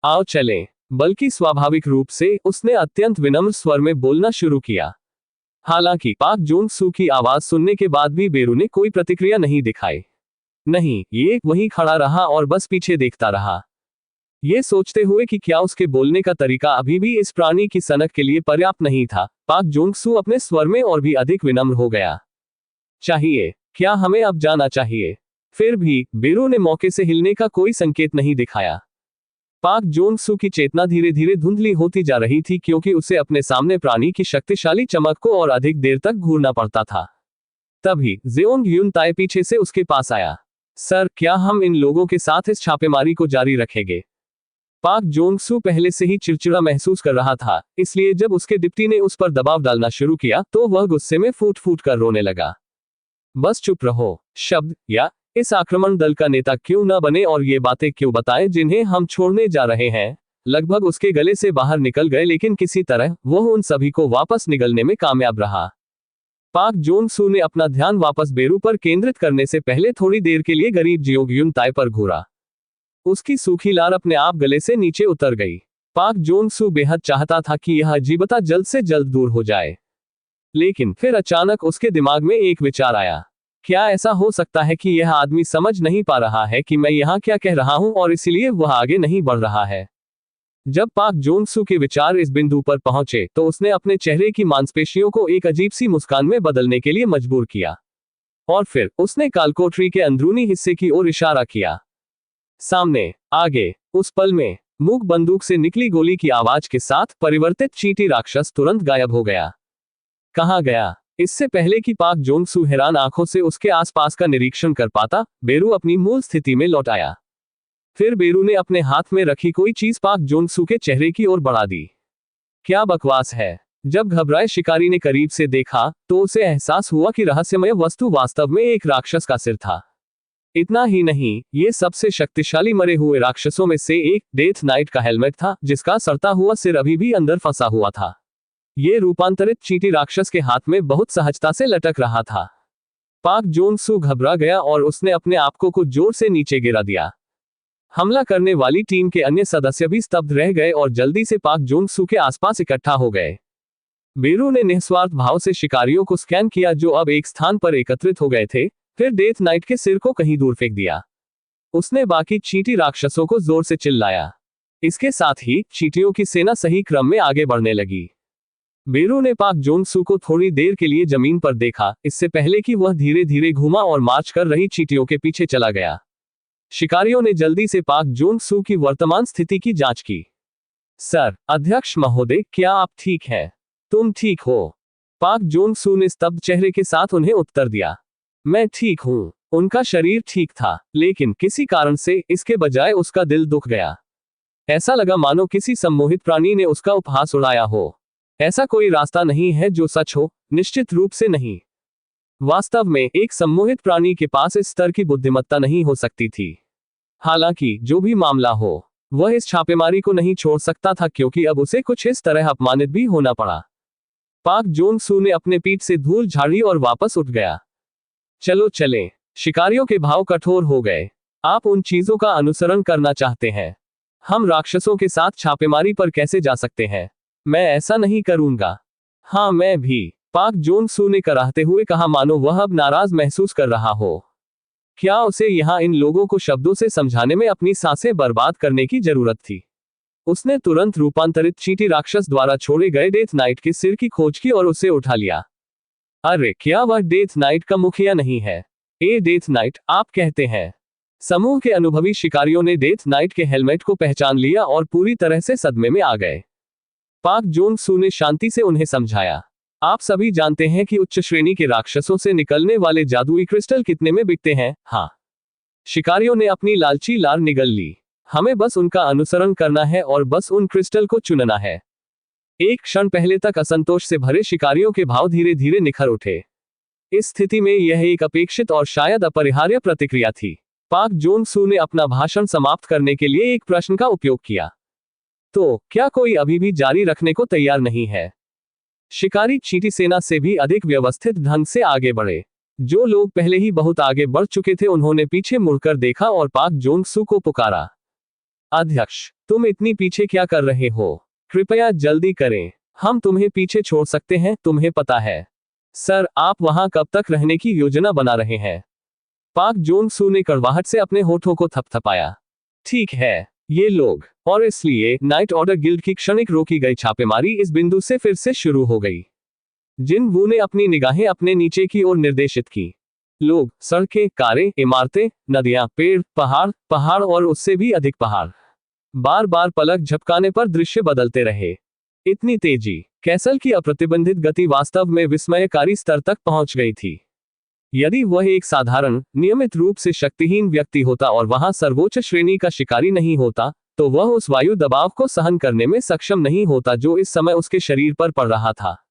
आओ चलें। बल्कि स्वाभाविक रूप से उसने अत्यंत विनम्र स्वर में बोलना शुरू किया। हालांकि पाक जोंग सू की आवाज सुनने के बाद भी बेरू ने कोई प्रतिक्रिया नहीं दिखाई। नहीं, ये वहीं खड़ा रहा और बस पीछे देखता रहा, ये सोचते हुए कि क्या उसके बोलने का तरीका अभी भी इस प्राणी की सनक के लिए पर्याप्त नहीं था। पाक जोंग सू अपने स्वर में और भी अधिक विनम्र हो गया। चाहिए, क्या हमें अब जाना चाहिए? फिर भी बेरू ने मौके से हिलने का कोई संकेत नहीं दिखाया। पाक जोंग सू की चेतना धीरे धीरे धुंधली होती जा रही थी क्योंकि उसे अपने सामने प्राणी की शक्तिशाली चमक को और अधिक देर तक घूरना पड़ता था। तभी जेओंग यून ताई पीछे से उसके पास आया। सर, क्या हम इन लोगों के साथ इस छापेमारी को जारी रखेंगे? पाक जोंग सू पहले से ही चिड़चिड़ा महसूस कर रहा था, इसलिए जब उसके डिप्टी ने उस पर दबाव डालना शुरू किया तो वह गुस्से में फूट फूट कर रोने लगा। बस चुप रहो, शब्द या इस आक्रमण दल का नेता क्यों न बने और ये बातें क्यों बताएं जिन्हें हम छोड़ने जा रहे हैं, लगभग उसके गले से बाहर निकल गए, लेकिन किसी तरह वह उन सभी को वापस निगलने में कामयाब रहा। पाक जोंग सू ने अपना ध्यान वापस बेरू पर केंद्रित करने से पहले थोड़ी देर के लिए गरीब जियोंग यून ताई पर घूरा। उसकी सूखी लार अपने आप गले से नीचे उतर गई। पाक जोंग सू बेहद चाहता था कि यह अजीबता जल्द से जल्द दूर हो जाए, लेकिन फिर अचानक उसके दिमाग में एक विचार आया। क्या ऐसा हो सकता है कि यह आदमी समझ नहीं पा रहा है कि मैं यहाँ क्या कह रहा हूँ और इसीलिए वह आगे नहीं बढ़ रहा है? जब पाक जोंग सू के विचार इस बिंदु पर पहुंचे तो उसने अपने चेहरे की मांसपेशियों को एक अजीब सी मुस्कान में बदलने के लिए मजबूर किया, और फिर उसने कालकोठरी के अंदरूनी हिस्से की ओर इशारा किया। सामने, आगे। उस पल में मूक बंदूक से निकली गोली की आवाज के साथ परिवर्तित चींटी राक्षस तुरंत गायब हो गया। कहाँ गया? इससे पहले कि पाक जोंग सू हैरान आंखों से उसके आसपास का निरीक्षण कर पाता, बेरू अपनी मूल स्थिति में लौट आया। फिर बेरू ने अपने हाथ में रखी कोई चीज पाक जोंग सू के चेहरे की ओर बढ़ा दी। क्या बकवास है? जब घबराए शिकारी ने करीब से देखा तो उसे एहसास हुआ कि रहस्यमय वस्तु वास्तव में एक राक्षस का सिर था। इतना ही नहीं, ये सबसे शक्तिशाली मरे हुए राक्षसों में से एक डेथ नाइट का हेलमेट था, जिसका सड़ता हुआ सिर अभी भी अंदर फंसा हुआ था। ये रूपांतरित चींटी राक्षस के हाथ में बहुत सहजता से लटक रहा था। पाक जोंग सू घबरा गया और उसने अपने आप को कुछ जोर से नीचे गिरा दिया। हमला करने वाली टीम के अन्य सदस्य भी स्तब्ध रह गए और जल्दी से पाक जोंग सू के आसपास इकट्ठा हो गए। बेरू ने निस्वार्थ भाव से शिकारियों को स्कैन किया जो अब एक स्थान पर एकत्रित हो गए थे, फिर डेथ नाइट के सिर को कहीं दूर फेंक दिया। उसने बाकी चींटी राक्षसों को जोर से चिल्लाया। इसके साथ ही चींटियों की सेना सही क्रम में आगे बढ़ने लगी। बेरू ने पाक जोंग सू को थोड़ी देर के लिए जमीन पर देखा, इससे पहले कि वह धीरे धीरे घूमा और मार्च कर रही चींटियों के पीछे चला गया। शिकारियों ने जल्दी से पाक जोंग सू की वर्तमान स्थिति की जांच की। सर, अध्यक्ष महोदय, क्या आप ठीक हैं? तुम ठीक हो? पाक जोंग सू ने स्तब्ध चेहरे के साथ उन्हें उत्तर दिया। मैं ठीक हूँ। उनका शरीर ठीक था, लेकिन किसी कारण से इसके बजाय उसका दिल दुख गया। ऐसा लगा मानो किसी सम्मोहित प्राणी ने उसका उपहास उड़ाया हो। ऐसा कोई रास्ता नहीं है जो सच हो, निश्चित रूप से नहीं। वास्तव में एक सम्मोहित प्राणी के पास इस स्तर की बुद्धिमत्ता नहीं हो सकती थी। हालांकि जो भी मामला हो, वह इस छापेमारी को नहीं छोड़ सकता था क्योंकि अब उसे कुछ इस तरह अपमानित भी होना पड़ा। पाक जोंग सू ने अपने पीठ से धूल झाड़ी और वापस उठ गया। चलो चलें। शिकारियों के भाव कठोर हो गए। आप उन चीजों का अनुसरण करना चाहते हैं। हम राक्षसों के साथ छापेमारी पर कैसे जा सकते हैं? मैं ऐसा नहीं करूंगा। हाँ, मैं भी, पाक जोंग सू ने कराहते हुए कहा, मानो वह अब नाराज महसूस कर रहा हो। क्या उसे यहाँ इन लोगों को शब्दों से समझाने में अपनी सांसें बर्बाद करने की जरूरत थी? उसने तुरंत रूपांतरित चींटी राक्षस द्वारा छोड़े गए डेथ नाइट के सिर की खोज की और उसे उठा लिया। अरे क्या वह डेथ नाइट का मुखिया नहीं है? ए डेथ नाइट, आप कहते हैं? समूह के अनुभवी शिकारियों ने डेथ नाइट के हेलमेट को पहचान लिया और पूरी तरह से सदमे में आ गए। पाक जोंग सू ने शांति से उन्हें समझाया, आप सभी जानते हैं कि उच्च श्रेणी के राक्षसों से निकलने वाले जादुई क्रिस्टल कितने में बिकते हैं। हाँ, शिकारियों ने अपनी लालची लार निगल ली। हमें बस उनका अनुसरण करना है और बस उन क्रिस्टल को चुनना है। एक क्षण पहले तक असंतोष से भरे शिकारियों के भाव धीरे धीरे निखर उठे। इस स्थिति में यह एक अपेक्षित और शायद अपरिहार्य प्रतिक्रिया थी। पाक जोंग सू ने अपना भाषण समाप्त करने के लिए एक प्रश्न का उपयोग किया, तो क्या कोई अभी भी जारी रखने को तैयार नहीं है? शिकारी चींटी सेना से भी अधिक व्यवस्थित ढंग से आगे बढ़े। जो लोग पहले ही बहुत आगे बढ़ चुके थे उन्होंने पीछे मुड़कर देखा और पाक जोंग सू को पुकारा, अध्यक्ष, तुम इतनी पीछे क्या कर रहे हो? कृपया जल्दी करें, हम तुम्हें पीछे छोड़ सकते हैं, तुम्हें पता है। सर, आप वहां कब तक रहने की योजना बना रहे हैं? पाक जोंग सू ने कड़वाहट से अपने होठों को थपथपाया। ठीक है, ये लोग, और इसलिए नाइट ऑर्डर गिल्ड की क्षणिक रोकी गई छापेमारी इस बिंदु से फिर से शुरू हो गई। जिन वू ने अपनी निगाहें अपने नीचे की ओर निर्देशित की। लोग, सड़कें, कारें, इमारतें, नदियां, पेड़, पहाड़ और उससे भी अधिक पहाड़। बार बार पलक झपकाने पर दृश्य बदलते रहे। इतनी तेजी, कैसल की अप्रतिबंधित गति वास्तव में विस्मयकारी स्तर तक पहुंच गई थी। यदि वह एक साधारण, नियमित रूप से शक्तिहीन व्यक्ति होता और वहां सर्वोच्च श्रेणी का शिकारी नहीं होता, तो वह उस वायु दबाव को सहन करने में सक्षम नहीं होता जो इस समय उसके शरीर पर पड़ रहा था।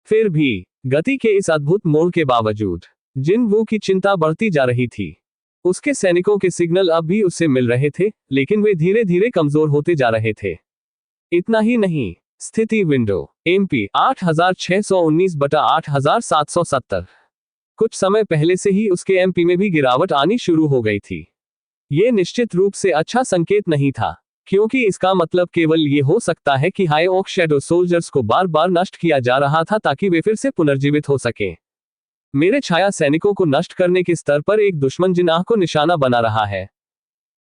फिर भी, गति के इस अद्भुत मोड़ के बावजूद, जिन वू की चिंता बढ़ती जा रही थी। उसके सैनिकों के सिग्नल अब भी उससे मिल रहे थे, लेकिन वे धीरे धीरे कमजोर होते जा रहे थे। इतना ही नहीं, स्थिति विंडो MP 8619/8770। कुछ समय पहले से ही उसके MP में भी गिरावट आनी शुरू हो गई थी। ये निश्चित रूप से अच्छा संकेत नहीं था, क्योंकि इसका मतलब केवल ये हो सकता है कि हाई ऑक शैडो सोल्जर्स को बार बार नष्ट किया जा रहा था ताकि वे फिर से पुनर्जीवित हो सकें। मेरे छाया सैनिकों को नष्ट करने के स्तर पर एक दुश्मन जिनाह को निशाना बना रहा है।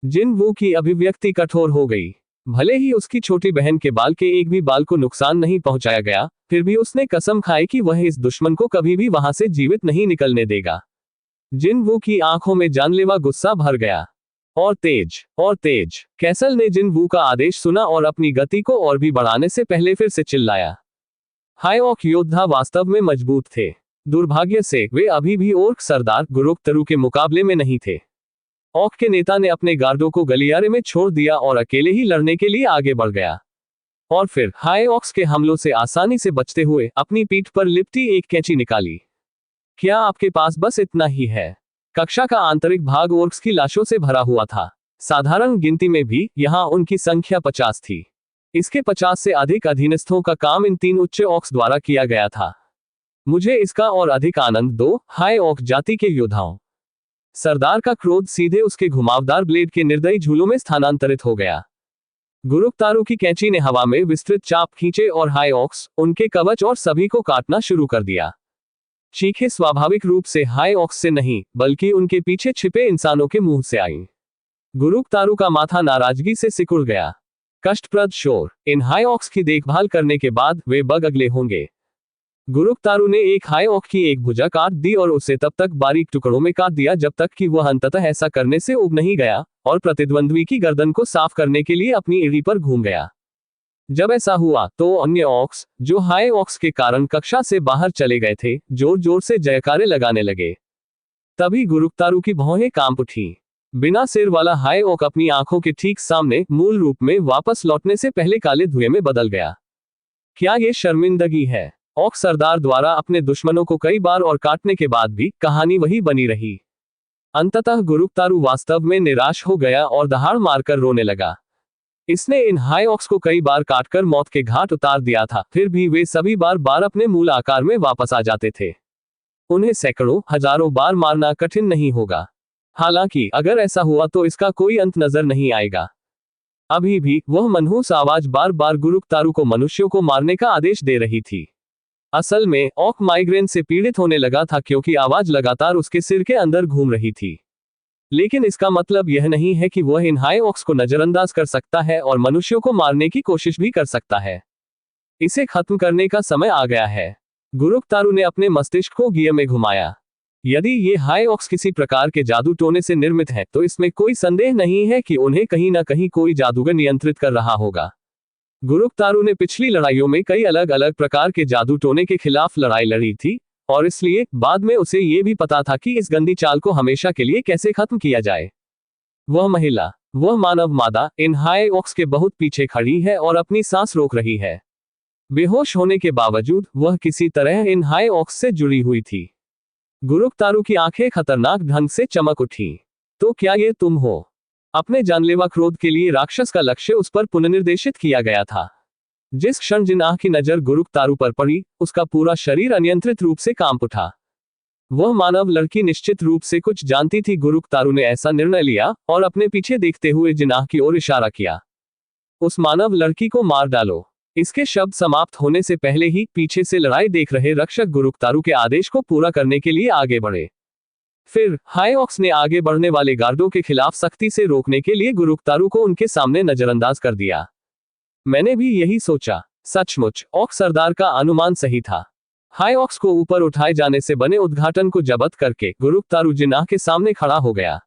जिन वू की अभिव्यक्ति कठोर हो गई। भले ही उसकी छोटी बहन के बाल के एक भी बाल को नुकसान नहीं पहुंचाया गया, फिर भी उसने कसम खाई कि वह इस दुश्मन को कभी भी वहां से जीवित नहीं निकलने देगा। जिन वू की आंखों में जानलेवा गुस्सा भर गया। और तेज। कैसल ने जिन वू का आदेश सुना और अपनी गति को और भी बढ़ाने से पहले फिर से चिल्लाया। हाई ऑक योद्धा वास्तव में मजबूत थे। दुर्भाग्य से वे अभी भी ओर्क सरदार गुरुक्तरू के मुकाबले में नहीं थे। ऑक के नेता ने अपने गार्डों को गलियारे में छोड़ दिया और अकेले ही लड़ने के लिए आगे बढ़ गया। और फिर हाई ऑक्स के हमलों से आसानी से बचते हुए अपनी पीठ पर लिपटी एक कैंची निकाली। क्या आपके पास बस इतना ही है? कक्षा का आंतरिक भाग ओर्क्स की लाशों से भरा हुआ था। साधारण गिनती में भी यहां उनकी संख्या 50 थी। इसके 50 से अधिक अधीनस्थों का काम इन 3 उच्च ऑक्स द्वारा किया गया था। मुझे इसका और अधिक आनंद दो, हाई ऑक जाति के योद्धाओं। सरदार का क्रोध सीधे उसके घुमावदार ब्लेड के निर्दयी झूलों में स्थानांतरित हो गया। गुरुक्तारू की कैंची ने हवा में विस्तृत चाप खींचे और हाई ऑक्स, उनके कवच और सभी को काटना शुरू कर दिया। चीखें स्वाभाविक रूप से हाई ऑक्स से नहीं, बल्कि उनके पीछे छिपे इंसानों के मुंह से आईं। गुरुक्तारू का माथा नाराजगी से सिकुड़ गया। कष्टप्रद शोर। इन हाई ऑक्स की देखभाल करने के बाद वे बग अगले होंगे। गुरुक्तारू ने एक हाई ऑक की एक भुजा काट दी और उसे तब तक बारीक टुकड़ों में काट दिया जब तक कि वह अंततः ऐसा करने से उब नहीं गया और प्रतिद्वंद्वी की गर्दन को साफ करने के लिए अपनी एड़ी पर घूम गया। जब ऐसा हुआ तो अन्य ऑक्स, जो हाई ऑक्स के कारण कक्षा से बाहर चले गए थे, जोर जोर से जयकारे लगाने लगे। तभी गुरुक्तारू की भौहें कांप उठी। बिना सिर वाला हाई ऑक अपनी आंखों के ठीक सामने मूल रूप में वापस लौटने से पहले काले धुएं में बदल गया। क्या ये शर्मिंदगी है? ऑक सरदार द्वारा अपने दुश्मनों को कई बार और काटने के बाद भी कहानी वही बनी रही। अंततः गुरुक्तारू वास्तव में निराश हो गया और दहाड़ मारकर रोने लगा। इसने इन हाई ऑक्स को कई बार काटकर मौत के घाट उतार दिया था, फिर भी वे सभी बार अपने मूल आकार में वापस आ जाते थे। उन्हें सैकड़ों, हजारों बार मारना कठिन नहीं होगा। हालांकि अगर ऐसा हुआ तो इसका कोई अंत नजर नहीं आएगा। अभी भी वह मनहूस आवाज बार गुरुक्तारू को मनुष्यों को मारने का आदेश दे रही थी। असल में ऑक माइग्रेन से पीड़ित होने लगा था क्योंकि आवाज लगातार उसके सिर के अंदर घूम रही थी। लेकिन इसका मतलब यह नहीं है कि वह इन हाई ऑक्स को नजरअंदाज कर सकता है और मनुष्यों को मारने की कोशिश भी कर सकता है। इसे खत्म करने का समय आ गया है। गुरुक्तारू ने अपने मस्तिष्क को गियर में घुमाया। यदि ये हाई ऑक्स किसी प्रकार के जादू टोने से निर्मित है तो इसमें कोई संदेह नहीं है कि उन्हें कहीं ना कहीं कोई जादूगर नियंत्रित कर रहा होगा। गुरुक्तारू ने पिछली लड़ाइयों में कई अलग अलग प्रकार के जादू टोने के खिलाफ लड़ाई लड़ी थी और इसलिए बाद में उसे ये भी पता था कि इस गंदी चाल को हमेशा के लिए कैसे खत्म किया जाए। वह महिला, वह मानव मादा इन हाई ऑक्स के बहुत पीछे खड़ी है और अपनी सांस रोक रही है। बेहोश होने के बावजूद वह किसी तरह इन हाई ऑक्स से जुड़ी हुई थी। गुरुक्तारू की आंखें खतरनाक ढंग से चमक उठी। तो क्या ये तुम हो? अपने जानलेवा क्रोध के लिए राक्षस का लक्ष्य उस पर पुनर्निर्देशित किया गया था। जिस क्षण जिनाह की नजर गुरुक्तारू पर पड़ी, उसका पूरा शरीर अनियंत्रित रूप से कांप उठा। वह मानव लड़की निश्चित रूप से कुछ जानती थी। गुरुक्तारू ने ऐसा निर्णय लिया और अपने पीछे देखते हुए जिनाह की ओर इशारा किया। उस मानव लड़की को मार डालो। इसके शब्द समाप्त होने से पहले ही पीछे से लड़ाई देख रहे रक्षक गुरुक्तारू के आदेश को पूरा करने के लिए आगे बढ़े। फिर हाई ऑक्स ने आगे बढ़ने वाले गार्डों के खिलाफ सख्ती से रोकने के लिए गुरुक्तारू को उनके सामने नजरअंदाज कर दिया। मैंने भी यही सोचा। सचमुच ऑक्स सरदार का अनुमान सही था। हाई ऑक्स को ऊपर उठाए जाने से बने उद्घाटन को जब्त करके गुरुक्तारू जिनाह के सामने खड़ा हो गया।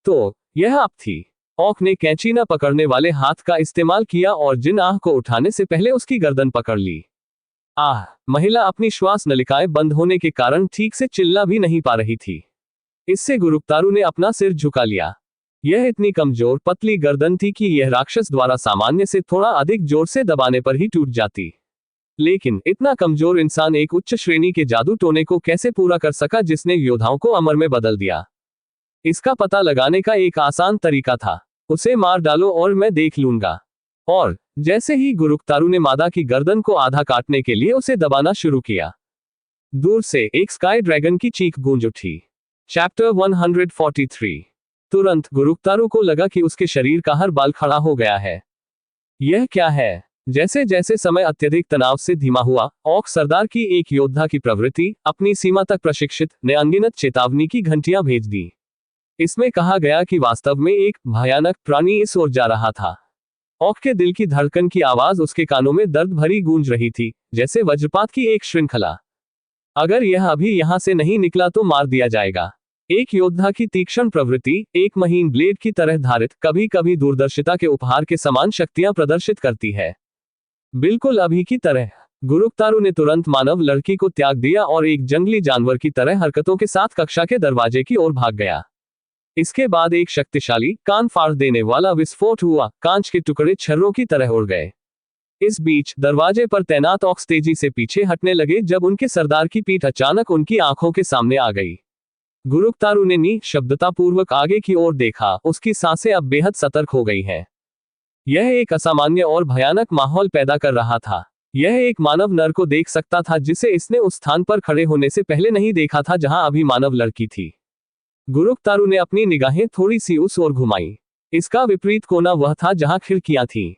तो यह अब थी। ऑक ने कैंची न पकड़ने वाले हाथ का इस्तेमाल किया और जिनाह को उठाने से पहले उसकी गर्दन पकड़ ली। आह! महिला अपनी श्वास नलिकाएं बंद होने के कारण ठीक से चिल्ला भी नहीं पा रही थी। इससे गुरुक्तारू ने अपना सिर झुका लिया। यह इतनी कमजोर पतली गर्दन थी कि यह राक्षस द्वारा सामान्य से थोड़ा अधिक जोर से दबाने पर ही टूट जाती। लेकिन इतना कमजोर इंसान एक उच्च श्रेणी के जादू टोने को कैसे पूरा कर सका जिसने योद्धाओं को अमर में बदल दिया? इसका पता लगाने का एक आसान तरीका था। उसे मार डालो और मैं देख लूंगा। और जैसे ही गुरुक्तारू ने मादा की गर्दन को आधा काटने के लिए उसे दबाना शुरू किया, दूर से एक स्काई ड्रैगन की चीख गूंज उठी। चैप्टर 143। तुरंत गुरुक्तारू को लगा कि उसके शरीर का हर बाल खड़ा हो गया है। यह क्या है? जैसे जैसे समय अत्यधिक तनाव से धीमा हुआ, ऑक सरदार की एक योद्धा की प्रवृत्ति अपनी सीमा तक प्रशिक्षित ने अनगिनत चेतावनी की घंटियां भेज दी। इसमें कहा गया कि वास्तव में एक भयानक प्राणी इस ओर जा रहा था। ऑक के दिल की धड़कन की आवाज उसके कानों में दर्द भरी गूंज रही थी, जैसे वज्रपात की एक श्रृंखला। अगर यह अभी यहां से नहीं निकला तो मार दिया जाएगा। एक योद्धा की तीक्ष्ण प्रवृत्ति एक महीन ब्लेड की तरह धारित, कभी कभी दूरदर्शिता के उपहार के समान शक्तियां प्रदर्शित करती है। बिल्कुल अभी की तरह। गुरुक्तारू ने तुरंत मानव लड़की को त्याग दिया और एक जंगली जानवर की तरह हरकतों के साथ कक्षा के दरवाजे की ओर भाग गया। इसके बाद एक शक्तिशाली, कान फाड़ देने वाला विस्फोट हुआ। कांच के टुकड़े छर्रों की तरह उड़ गए। इस बीच दरवाजे पर तैनात ऑक्स तेजी से पीछे हटने लगे जब उनके सरदार की पीठ अचानक उनकी आंखों के सामने आ गई। गुरुक्तारू ने निशब्दतापूर्वक आगे की ओर देखा। उसकी सांसें अब बेहद सतर्क हो गई हैं। यह एक असामान्य और भयानक माहौल पैदा कर रहा था। यह एक मानव नर को देख सकता था जिसे इसने उस स्थान पर खड़े होने से पहले नहीं देखा था जहां अभी मानव लड़की थी। गुरुक्तारू ने अपनी निगाहें थोड़ी सी उस ओर घुमाई। इसका विपरीत कोना वह था जहां खिड़कियां थीं।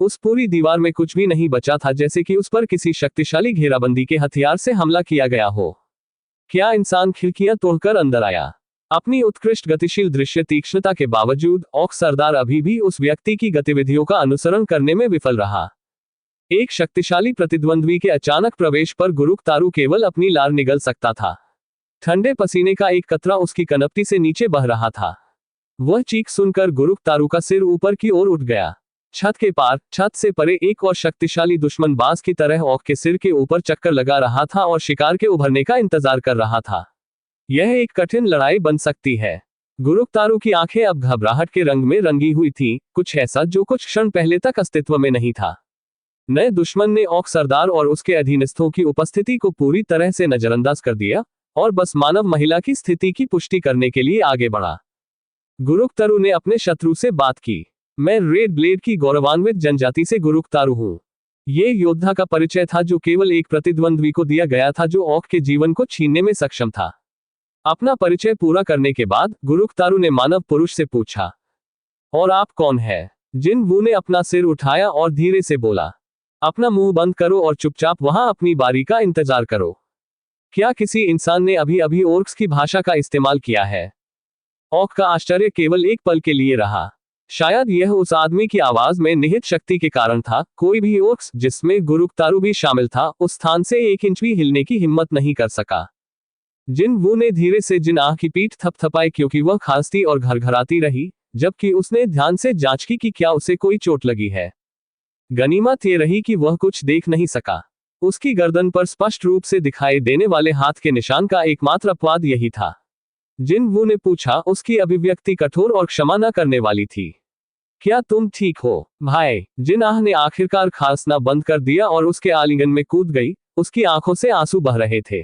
उस पूरी दीवार में कुछ भी नहीं बचा था, जैसे कि उस पर किसी शक्तिशाली घेराबंदी के हथियार से हमला किया गया हो। क्या इंसान खिड़कियां तोड़कर अंदर आया? अपनी उत्कृष्ट गतिशील दृश्य तीक्ष्णता के बावजूद ऑक सरदार अभी भी उस व्यक्ति की गतिविधियों का अनुसरण करने में विफल रहा। एक शक्तिशाली प्रतिद्वंद्वी के अचानक प्रवेश पर गुरुक्तारू केवल अपनी लार निगल सकता था। ठंडे पसीने का एक कतरा उसकी कनपटी से नीचे बह रहा था। वह चीख सुनकर गुरुक्तारू का सिर ऊपर की ओर उठ गया। छत के पार, छत से परे एक और शक्तिशाली दुश्मन बाज की तरह ऑक के सिर के ऊपर चक्कर लगा रहा था और शिकार के उभरने का इंतजार कर रहा था। यह एक कठिन लड़ाई बन सकती है। गुरुक्तारू की आंखें अब घबराहट के रंग में रंगी हुई थीं, कुछ ऐसा जो कुछ क्षण पहले तक अस्तित्व में नहीं था। नए दुश्मन ने ऑक सरदार और उसके अधीनस्थों की उपस्थिति को पूरी तरह से नजरअंदाज कर दिया और बस मानव महिला की स्थिति की पुष्टि करने के लिए आगे बढ़ा। गुरुक्तारू ने अपने शत्रु से बात की। मैं रेड ब्लेड की गौरवान्वित जनजाति से गुरुक्तारू हूं। ये योद्धा का परिचय था जो केवल एक प्रतिद्वंद्वी को दिया गया था जो ऑक के जीवन को छीनने में सक्षम था। अपना परिचय पूरा करने के बाद गुरुक्तारू ने मानव पुरुष से पूछा, और आप कौन है? जिन वू ने अपना सिर उठाया और धीरे से बोला, अपना मुंह बंद करो और चुपचाप वहां अपनी बारी का इंतजार करो। क्या किसी इंसान ने अभी अभी ओर्क्स की भाषा का इस्तेमाल किया है? ओक का आश्चर्य केवल एक पल के लिए रहा। शायद यह उस आदमी की आवाज में निहित शक्ति के कारण था। कोई भी ओक्स, जिसमें गुरुक्तारू भी शामिल था, उस स्थान से 1 इंच भी हिलने की हिम्मत नहीं कर सका। जिन वू ने धीरे से जिनाह की पीठ थपथपाई क्योंकि वह खांसती और घरघराती रही, जबकि उसने ध्यान से जांच की कि क्या उसे कोई चोट लगी है। गनीमत ये रही कि वह कुछ देख नहीं सका। उसकी गर्दन पर स्पष्ट रूप से दिखाई देने वाले हाथ के निशान का एकमात्र अपवाद यही था। जिन वू ने पूछा, उसकी अभिव्यक्ति कठोर और क्षमा न करने वाली थी। क्या तुम ठीक हो, भाई? जिनाह ने आखिरकार खांसना बंद कर दिया और उसके आलिंगन में कूद गई। उसकी आंखों से आंसू बह रहे थे।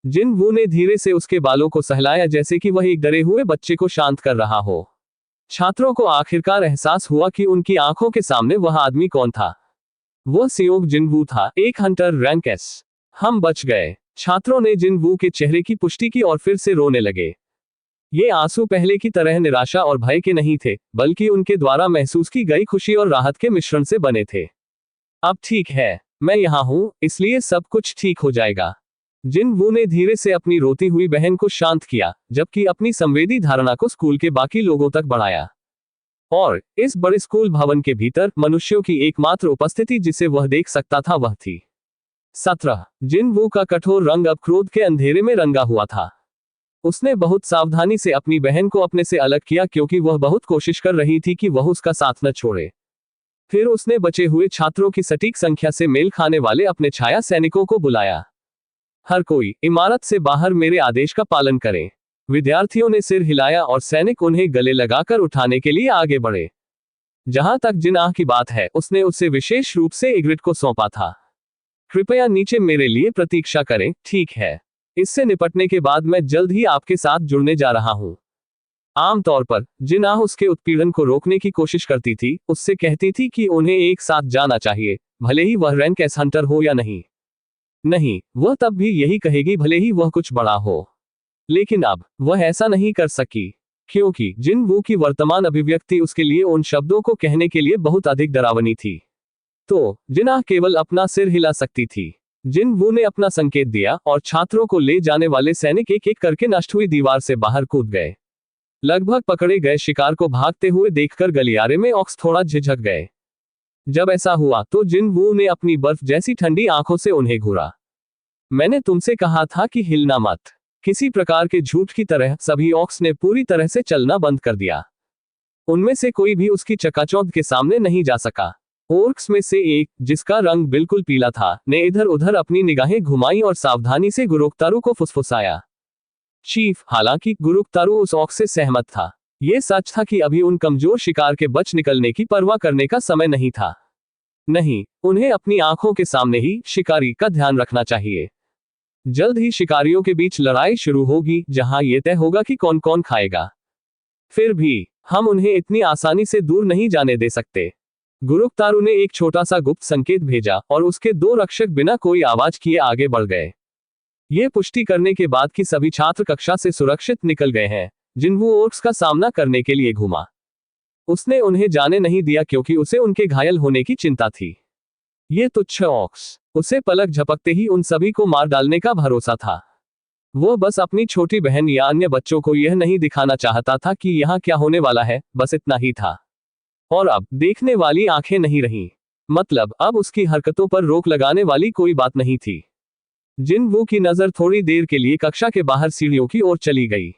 जिन वू ने धीरे से उसके बालों को सहलाया, जैसे कि वह एक डरे हुए बच्चे को शांत कर रहा हो। छात्रों को आखिरकार एहसास हुआ कि उनकी आंखों के सामने वह आदमी कौन था। वह सियोंग जिनवू था, एक हंटर रैंक एस। हम बच गए। छात्रों ने जिनवू के चेहरे की पुष्टि की और फिर से रोने लगे। ये आंसू पहले की तरह निराशा और भय के नहीं थे, बल्कि उनके द्वारा महसूस की गई खुशी और राहत के मिश्रण से बने थे। अब ठीक है, मैं यहाँ हूँ, इसलिए सब कुछ ठीक हो जाएगा। जिन वू ने धीरे से अपनी रोती हुई बहन को शांत किया, जबकि अपनी संवेदी धारणा को स्कूल के बाकी लोगों तक बढ़ाया। और इस बड़े स्कूल भवन के भीतर मनुष्यों की एकमात्र उपस्थिति जिसे वह देख सकता था वह थी 17। जिन वू का कठोर रंग अब क्रोध के अंधेरे में रंगा हुआ था। उसने बहुत सावधानी से अपनी बहन को अपने से अलग किया, क्योंकि वह बहुत कोशिश कर रही थी कि वह उसका साथ न छोड़े। फिर उसने बचे हुए छात्रों की सटीक संख्या से मेल खाने वाले अपने छाया सैनिकों को बुलाया। हर कोई इमारत से बाहर मेरे आदेश का पालन करे। विद्यार्थियों ने सिर हिलाया और सैनिक उन्हें गले लगाकर उठाने के लिए आगे बढ़े। जहां तक जिनाह की बात है, उसने उसे विशेष रूप से इग्रिड को सौंपा था। कृपया नीचे मेरे लिए प्रतीक्षा करें, ठीक है? इससे निपटने के बाद मैं जल्द ही आपके साथ जुड़ने जा रहा हूं। आमतौर पर जिनाह उसके उत्पीड़न को रोकने की कोशिश करती थी, उससे कहती थी कि उन्हें एक साथ जाना चाहिए, भले ही वह रैंक एस हंटर हो या नहीं। नहीं, वह तब भी यही कहेगी भले ही वह कुछ बड़ा हो। लेकिन अब वह ऐसा नहीं कर सकी, क्योंकि जिन वू की वर्तमान अभिव्यक्ति उसके लिए उन शब्दों को कहने के लिए बहुत अधिक डरावनी थी। तो जिनाह केवल अपना सिर हिला सकती थी। जिन वू ने अपना संकेत दिया और छात्रों को ले जाने वाले सैनिक एक एक करके नष्ट हुई दीवार से बाहर कूद गए। लगभग पकड़े गए शिकार को भागते हुए देखकर गलियारे में ऑक्स थोड़ा झिझक गए। जब ऐसा हुआ तो जिन वू ने अपनी बर्फ जैसी ठंडी आंखों से उन्हें घूरा। मैंने तुमसे कहा था कि हिलना मत। किसी प्रकार के झूठ की तरह सभी ऑक्स ने पूरी तरह से चलना बंद कर दिया। उनमें से कोई भी उसकी चकाचौंध के सामने नहीं जा सका। ओर्क्स में से एक, जिसका रंग बिल्कुल पीला था, ने इधर उधर अपनी निगाहें घुमाई और सावधानी से गुरुक्तारू को फुसफुसाया। चीफ, हालांकि गुरुक्तारू उस ऑक्स से सहमत था। यह सच था कि अभी उन कमजोर शिकार के बच निकलने की परवाह करने का समय नहीं था। नहीं, उन्हें अपनी आंखों के सामने ही शिकारी का ध्यान रखना चाहिए। जल्द ही शिकारियों के बीच लड़ाई शुरू होगी, जहां यह तय होगा कि कौन कौन खाएगा। फिर भी हम उन्हें इतनी आसानी से दूर नहीं जाने दे सकते। गुरुक्तारू ने एक छोटा सा गुप्त संकेत भेजा और उसके 2 रक्षक बिना कोई आवाज किए आगे बढ़ गए। ये पुष्टि करने के बाद कि सभी छात्र कक्षा से सुरक्षित निकल गए हैं, जिनवू ओर्क्स का सामना करने के लिए घूमा। उसने उन्हें जाने नहीं दिया क्योंकि उसे उनके घायल होने की चिंता थी। ये तुच्छ ऑक्स, उसे पलक झपकते ही उन सभी को मार डालने का भरोसा था। वह बस अपनी छोटी बहन या अन्य बच्चों को यह नहीं दिखाना चाहता था कि यहाँ क्या होने वाला है, बस इतना ही था। और अब देखने वाली आंखें नहीं रहीं। मतलब अब उसकी हरकतों पर रोक लगाने वाली कोई बात नहीं थी। जिन वू की नजर थोड़ी देर के लिए कक्षा के बाहर सीढ़ियों की ओर चली गई।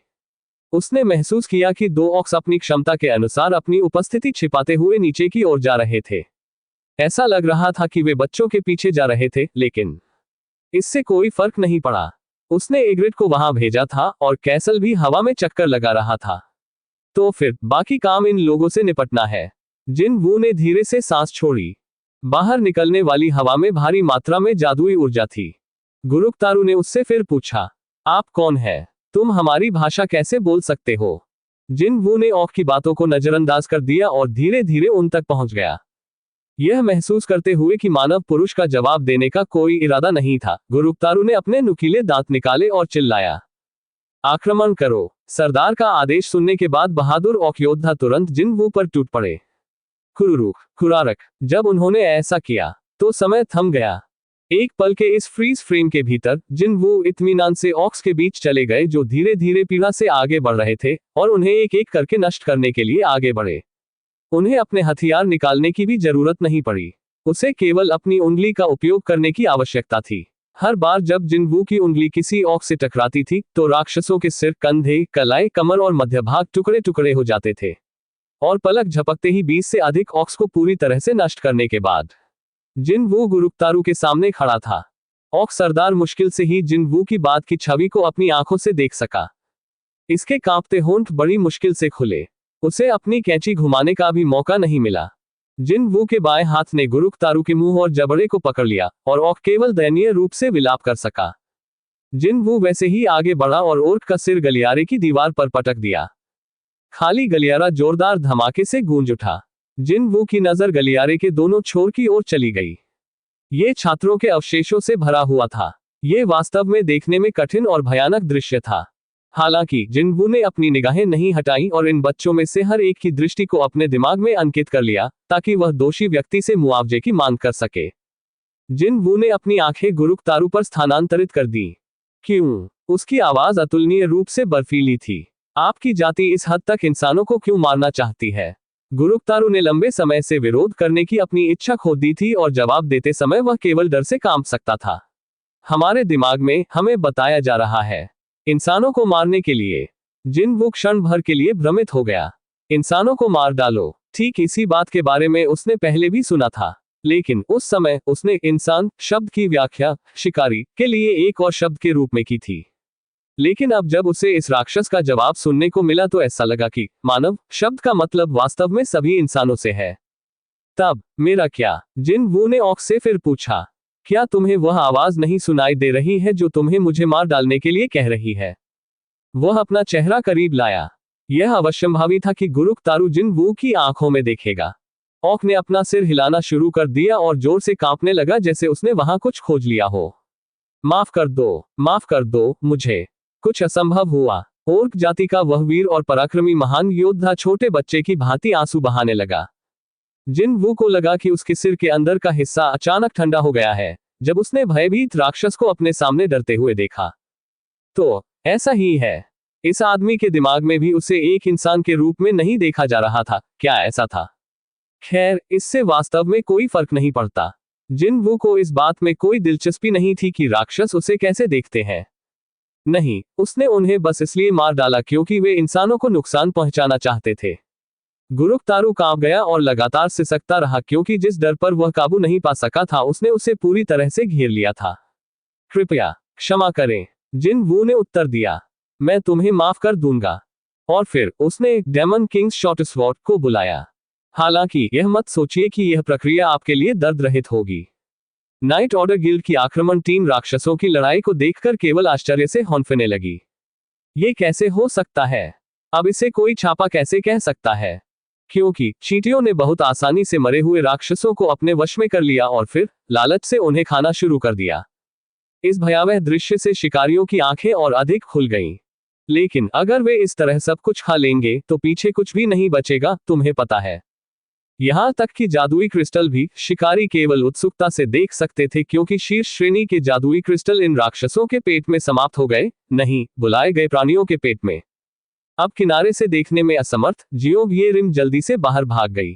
उसने महसूस किया कि 2 ऑक्स अपनी क्षमता के अनुसार अपनी उपस्थिति छिपाते हुए नीचे की ओर जा रहे थे। ऐसा लग रहा था कि वे बच्चों के पीछे जा रहे थे, लेकिन इससे कोई फर्क नहीं पड़ा। उसने इग्रिड को वहां भेजा था और कैसल भी हवा में चक्कर लगा रहा था। तो फिर बाकी काम इन लोगों से निपटना है। जिन वू ने धीरे से सांस छोड़ी। बाहर निकलने वाली हवा में भारी मात्रा में जादुई ऊर्जा थी। गुरुक्तारू ने उससे फिर पूछा, आप कौन है? तुम हमारी भाषा कैसे बोल सकते हो? जिन वू ने ऑक की बातों को नजरअंदाज कर दिया और धीरे धीरे उन तक पहुंच गया। यह महसूस करते हुए कि मानव पुरुष का जवाब देने का कोई इरादा नहीं था, गुरुक्तारू ने अपने नुकीले दांत निकाले और चिल्लाया, आक्रमण करो। सरदार का आदेश सुनने के बाद बहादुर ऑक योद्धा तुरंत जिन वू पर टूट पड़े। खुरुरुख खुरारक। जब उन्होंने ऐसा किया तो समय थम गया। एक पल के इस फ्रीज फ्रेम के भीतर जिन वो इत्मीनान से ऑक्स के बीच चले गए जो धीरे धीरे पीढ़ा से आगे बढ़ रहे थे और उन्हें एक एक करके नष्ट करने के लिए आगे बढ़े। उन्हें अपने हथियार निकालने की भी जरूरत नहीं पड़ी, उसे केवल अपनी उंगली का उपयोग करने की आवश्यकता थी। हर बार जब जिनवू की उंगली किसी ऑक्स से टकराती थी तो राक्षसों के सिर, कंधे, कलाई, कमर और मध्य भाग टुकड़े टुकड़े हो जाते थे और पलक झपकते ही 20 से अधिक ऑक्स को पूरी तरह से नष्ट करने के बाद जिनवू गुरुक्तारू के सामने खड़ा था। ऑक्स सरदार मुश्किल से ही जिनवू की बात की छवि को अपनी आंखों से देख सका। इसके कांपते होंठ बड़ी मुश्किल से खुले, उसे अपनी कैंची घुमाने का भी मौका नहीं मिला। जिनवू के बाएं हाथ ने गुरुक्तारू के मुंह और जबड़े को पकड़ लिया और ऑक केवल दयनीय रूप से विलाप कर सका। जिनवू वैसे ही आगे बढ़ा और ओर्क का सिर गलियारे की दीवार पर पटक दिया। खाली गलियारा जोरदार धमाके से गूंज उठा। जिनवू की नजर गलियारे के दोनों छोर की ओर चली गई। ये छात्रों के अवशेषों से भरा हुआ था। ये वास्तव में देखने में कठिन और भयानक दृश्य था। हालांकि जिनवू ने अपनी निगाहें नहीं हटाई और इन बच्चों में से हर एक की दृष्टि को अपने दिमाग में अंकित कर लिया ताकि वह दोषी व्यक्ति से मुआवजे की मांग कर सके। जिनवू ने अपनी आंखें गुरुक्तारू पर स्थानांतरित कर दी। क्यों? उसकी आवाज अतुलनीय रूप से बर्फीली थी। आपकी जाति इस हद तक इंसानों को क्यों मारना चाहती है? गुरुक्तारू ने लंबे समय से विरोध करने की अपनी इच्छा खो दी थी और जवाब देते समय वह केवल डर से कांप सकता था। हमारे दिमाग में हमें बताया जा रहा है इंसानों को मारने के लिए। जिनवू क्षण भर के लिए भ्रमित हो गया। इंसानों को मार डालो, ठीक इसी बात के बारे में उसने पहले भी सुना था, लेकिन उस समय उसने इंसान शब्द की व्याख्या शिकारी के लिए एक और शब्द के रूप में की थी। लेकिन अब जब उसे इस राक्षस का जवाब सुनने को मिला तो ऐसा लगा कि मानव शब्द का मतलब वास्तव में सभी इंसानों से है। तब मेरा क्या? जिनवू ने ऑक्स से फिर पूछा, क्या तुम्हें वह आवाज नहीं सुनाई दे रही है जो तुम्हें मुझे मार डालने के लिए कह रही है? वह अपना चेहरा करीब लाया। यह अवश्यंभावी था कि गुरुक्तारू जिनवू की आंखों में देखेगा। ऑक ने अपना सिर हिलाना शुरू कर दिया और जोर से कांपने लगा जैसे उसने वहां कुछ खोज लिया हो। माफ कर दो मुझे। कुछ असंभव हुआ। ओर्क जाति का वह वीर और पराक्रमी महान योद्धा छोटे बच्चे की भांति आंसू बहाने लगा। जिनवू को लगा कि उसके सिर के अंदर का हिस्सा अचानक ठंडा हो गया है जब उसने भयभीत राक्षस को अपने सामने डरते हुए देखा। तो ऐसा ही है। इस आदमी के दिमाग में भी उसे एक इंसान के रूप में नहीं देखा जा रहा था। क्या ऐसा था? खैर, इससे वास्तव में कोई फर्क नहीं पड़ता। जिनवू को इस बात में कोई दिलचस्पी नहीं थी कि राक्षस उसे कैसे देखते हैं। नहीं, उसने उन्हें बस इसलिए मार डाला क्योंकि वे इंसानों को नुकसान पहुंचाना चाहते थे। गुरुक्तारू कांप गया और लगातार सिसकता रहा क्योंकि जिस डर पर वह काबू नहीं पा सका था उसने उसे पूरी तरह से घेर लिया था। कृपया क्षमा करें, जिनवू ने उत्तर दिया। मैं तुम्हें माफ कर दूंगा। और फिर उसने डेमन किंग्स शॉर्टस्वॉर्ड को बुलाया। हालांकि यह मत सोचिए कि यह प्रक्रिया आपके लिए दर्द रहित होगी। नाइट ऑर्डर गिल्ड की आक्रमण टीम राक्षसों की लड़ाई को देखकर केवल आश्चर्य से हौंफने लगी। ये कैसे हो सकता है? अब इसे कोई छापा कैसे कह सकता है? क्योंकि चींटियों ने बहुत आसानी से मरे हुए राक्षसों को अपने वश में कर लिया और फिर लालच से उन्हें खाना शुरू कर दिया। इस भयावह दृश्य से शिकारियों की आंखें और अधिक खुल गईं। लेकिन अगर वे इस तरह सब कुछ खा लेंगे तो पीछे कुछ भी नहीं बचेगा, तुम्हें पता है। यहां तक कि जादुई क्रिस्टल भी शिकारी केवल उत्सुकता से देख सकते थे क्योंकि शीर्ष श्रेणी के जादुई क्रिस्टल इन राक्षसों के पेट में समाप्त हो गए, नहीं, बुलाए गए प्राणियों के पेट में। अब किनारे से देखने में असमर्थ जियोव ये रिम जल्दी से बाहर भाग गई।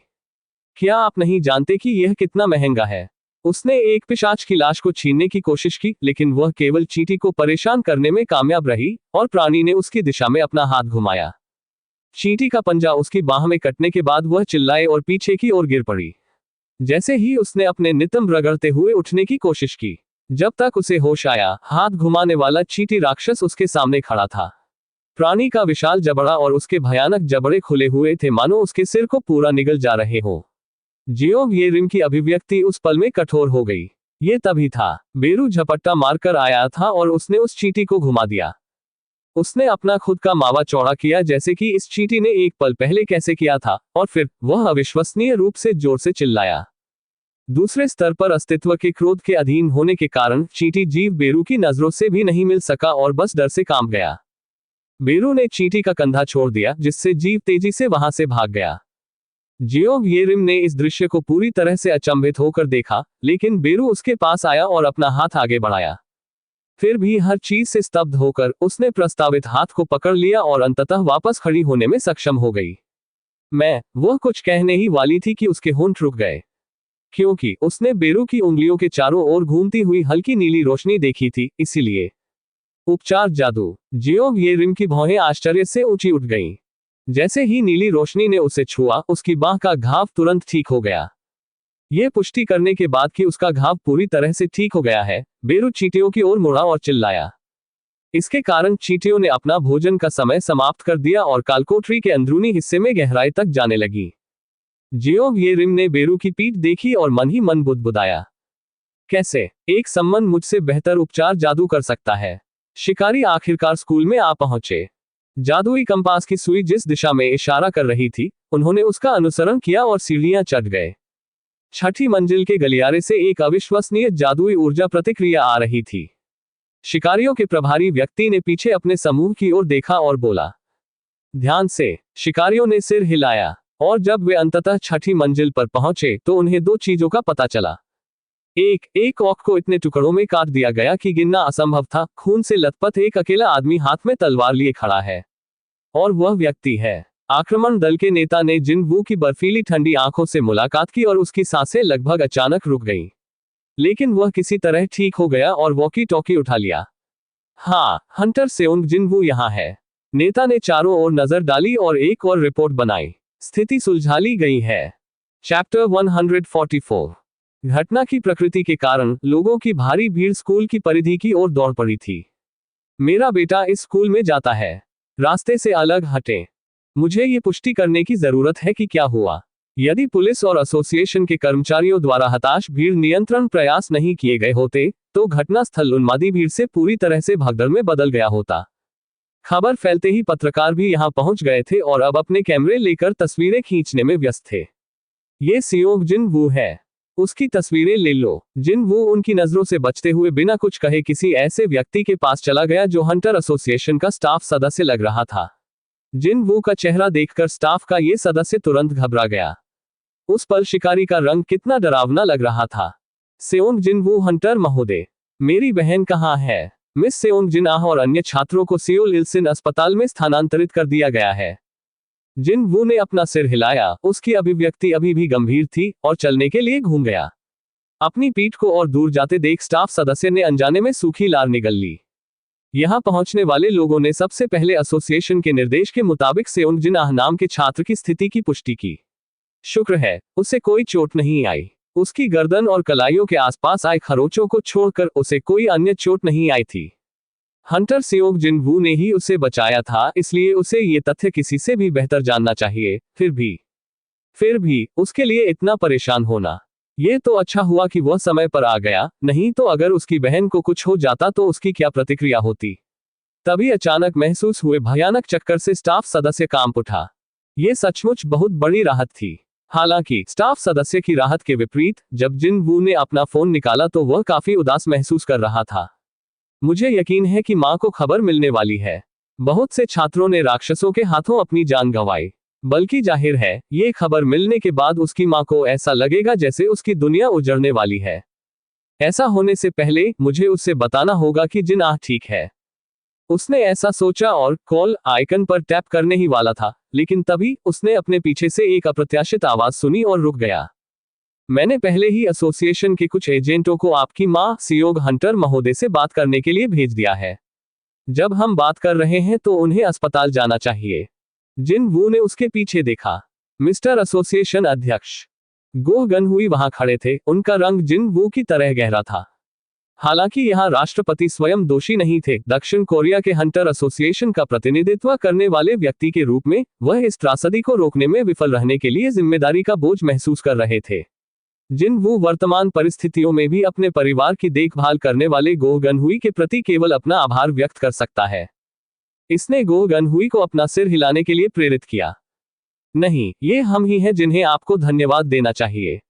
क्या आप नहीं जानते कि यह कितना महंगा है? उसने एक पिशाच की लाश को छीनने की कोशिश की लेकिन वह केवल चींटी को परेशान करने में कामयाब रही और प्राणी ने उसकी दिशा में अपना हाथ घुमाया। चींटी का पंजा उसकी बाह में कटने के बाद वह चिल्लाए और पीछे की ओर गिर पड़ी। जैसे ही उसने अपने नितंब रगड़ते हुए उठने की कोशिश की, जब तक उसे होश आया, हाथ घुमाने वाला चींटी राक्षस उसके सामने खड़ा था। प्राणी का विशाल जबड़ा और उसके भयानक जबड़े खुले हुए थे मानो उसके सिर को पूरा निगल जा रहे हो। जियोव ये रिम की अभिव्यक्ति उस पल में कठोर हो गई। ये तभी था। बेरू झपट्टा मारकर आया था और उसने उस चींटी को घुमा दिया। उसने अपना खुद का मावा चौड़ा किया जैसे कि इस चींटी ने एक पल पहले कैसे किया था और फिर वह अविश्वसनीय रूप से जोर से चिल्लाया। दूसरे स्तर पर अस्तित्व के क्रोध के अधीन होने के कारण चींटी जीव बेरू की नजरों से भी नहीं मिल सका और बस डर से कांप गया। बेरू ने चींटी का कंधा छोड़ दिया जिससे जीव तेजी से वहां से भाग गया। जियोंग येरिम ने इस दृश्य को पूरी तरह से अचंभित होकर देखा, लेकिन बेरू उसके पास आया और अपना हाथ आगे बढ़ाया। फिर भी हर चीज से स्तब्ध होकर उसने प्रस्तावित हाथ को पकड़ लिया और अंततः वापस खड़ी होने में सक्षम हो गई। वह कुछ कहने ही वाली थी कि उसके होंठ रुक गए, क्योंकि उसने बेरू की उंगलियों के चारों ओर घूमती हुई हल्की नीली रोशनी देखी थी। इसीलिए उपचार जादू। जियोंग येरिम की भौहें आश्चर्य से ऊंची उठ गईं। जैसे ही नीली रोशनी ने उसे छुआ, उसकी बांह का घाव तुरंत ठीक हो गया। यह पुष्टि करने के बाद कि उसका घाव पूरी तरह से ठीक हो गया है, बेरू चींटियों की ओर मुड़ा और चिल्लाया। इसके कारण चींटियों ने अपना भोजन का समय समाप्त कर दिया और कालकोठरी के अंदरूनी हिस्से में गहराई तक जाने लगी। जियोंग येरिम ने बेरू की पीठ देखी और मन ही मन बुदबुदाया, कैसे एक सम्मन मुझसे बेहतर उपचार जादू कर सकता है। शिकारी आखिरकार स्कूल में आ पहुंचे। जादुई कंपास की सुई जिस दिशा में इशारा कर रही थी, उन्होंने उसका अनुसरण किया और सीढ़ियां चढ़ गए। छठी मंजिल के गलियारे से एक अविश्वसनीय जादुई ऊर्जा प्रतिक्रिया आ रही थी। शिकारियों के प्रभारी व्यक्ति ने पीछे अपने समूह की ओर देखा और बोला, ध्यान से। शिकारियों ने सिर हिलाया, और जब वे अंततः छठी मंजिल पर पहुंचे तो उन्हें दो चीजों का पता चला। एक औक को इतने टुकड़ों में काट दिया गया कि गिनना असंभव था। खून से लथपथ एक अकेला आदमी हाथ में तलवार लिए खड़ा है, और वह व्यक्ति है। आक्रमण दल के नेता ने जिन वू की बर्फीली ठंडी आंखों से मुलाकात की और उसकी सांसें लगभग अचानक रुक गईं। लेकिन वह किसी तरह ठीक हो गया और वॉकी टॉकी उठा लिया। हाँ, हंटर सेओंग जिन वू यहाँ है। नेता ने चारों ओर नजर डाली और एक और रिपोर्ट बनाई। स्थिति सुलझा ली गई है। चैप्टर 144। घटना की प्रकृति के कारण लोगों की भारी भीड़ स्कूल की परिधि की ओर दौड़ पड़ी थी। मेरा बेटा इस स्कूल में जाता है। रास्ते से अलग हटें। मुझे ये पुष्टि करने की जरूरत है कि क्या हुआ। यदि पुलिस और एसोसिएशन के कर्मचारियों द्वारा हताश भीड़ नियंत्रण प्रयास नहीं किए गए होते, तो घटनास्थल उन्मादी भीड़ से पूरी तरह से भगदड़ में बदल गया होता। खबर फैलते ही पत्रकार भी यहां पहुंच गए थे और अब अपने कैमरे लेकर तस्वीरें खींचने में व्यस्त थे। ये सियोंग जिन वू है। उसकी तस्वीरें ले लो। जिन वू उनकी नजरों से बचते हुए बिना कुछ कहे किसी ऐसे व्यक्ति के पास चला गया जो हंटर एसोसिएशन का स्टाफ सदस्य लग रहा था। जिन वू का चेहरा देखकर स्टाफ का ये सदस्य तुरंत घबरा गया। उस पल शिकारी का रंग कितना डरावना लग रहा था। सेओंग जिन वू हंटर महोदय, मेरी बहन कहाँ है? मिस सेओंग जिन आह और अन्य छात्रों को सियोल इल्सिन अस्पताल में स्थानांतरित कर दिया गया है। जिन वू ने अपना सिर हिलाया। उसकी अभिव्यक्ति अभी भी गंभीर थी और चलने के लिए घूम गया। अपनी पीठ को और दूर जाते देख स्टाफ सदस्य ने अनजाने में सूखी लार निगल ली। यहां पहुंचने वाले लोगों ने सबसे पहले एसोसिएशन के निर्देश के मुताबिक सेओंग जिन आह नाम के छात्र की स्थिति की पुष्टि की। शुक्र है, उसे कोई चोट नहीं आई। उसकी गर्दन और कलाइयों के आसपास आए खरोचों को छोड़कर उसे कोई अन्य चोट नहीं आई थी। हंटर सियोंग जिन वू ने ही उसे बचाया था, इसलिए उसे ये तथ्य किसी से भी बेहतर जानना चाहिए। फिर भी उसके लिए इतना परेशान होना। ये तो अच्छा हुआ कि वह समय पर आ गया, नहीं तो अगर उसकी बहन को कुछ हो जाता तो उसकी क्या प्रतिक्रिया होती। तभी अचानक महसूस हुए भयानक चक्कर से स्टाफ सदस्य कांप उठा। ये सचमुच बहुत बड़ी राहत थी। हालांकि स्टाफ सदस्य की राहत के विपरीत, जब जिन वू ने अपना फोन निकाला तो वह काफी उदास महसूस कर रहा था। मुझे यकीन है कि मां को खबर मिलने वाली है। बहुत से छात्रों ने राक्षसों के हाथों अपनी जान गंवाई। बल्कि जाहिर है, ये खबर मिलने के बाद उसकी मां को ऐसा लगेगा जैसे उसकी दुनिया उजड़ने वाली है। ऐसा होने से पहले मुझे उससे बताना होगा कि जिन आह ठीक है। उसने ऐसा सोचा और कॉल आइकन पर टैप करने ही वाला था, लेकिन तभी उसने अपने पीछे से एक अप्रत्याशित आवाज सुनी और रुक गया। मैंने पहले ही एसोसिएशन के कुछ एजेंटों को आपकी मां सियोंग हंटर महोदय से बात करने के लिए भेज दिया है। जब हम बात कर रहे हैं तो उन्हें अस्पताल जाना चाहिए। जिन वू ने उसके पीछे देखा। मिस्टर एसोसिएशन अध्यक्ष गोह गनहुई वहां खड़े थे। उनका रंग जिन वू की तरह गहरा था। हालांकि यहाँ राष्ट्रपति स्वयं दोषी नहीं थे। दक्षिण कोरिया के हंटर एसोसिएशन का प्रतिनिधित्व करने वाले व्यक्ति के रूप में वह इस त्रासदी को रोकने में विफल रहने के लिए जिम्मेदारी का बोझ महसूस कर रहे थे। जिन वू वर्तमान परिस्थितियों में भी अपने परिवार की देखभाल करने वाले गोह गनहुई के प्रति केवल अपना आभार व्यक्त कर सकता है। इसने गोह गनहुई को अपना सिर हिलाने के लिए प्रेरित किया। नहीं, ये हम ही हैं जिन्हें आपको धन्यवाद देना चाहिए।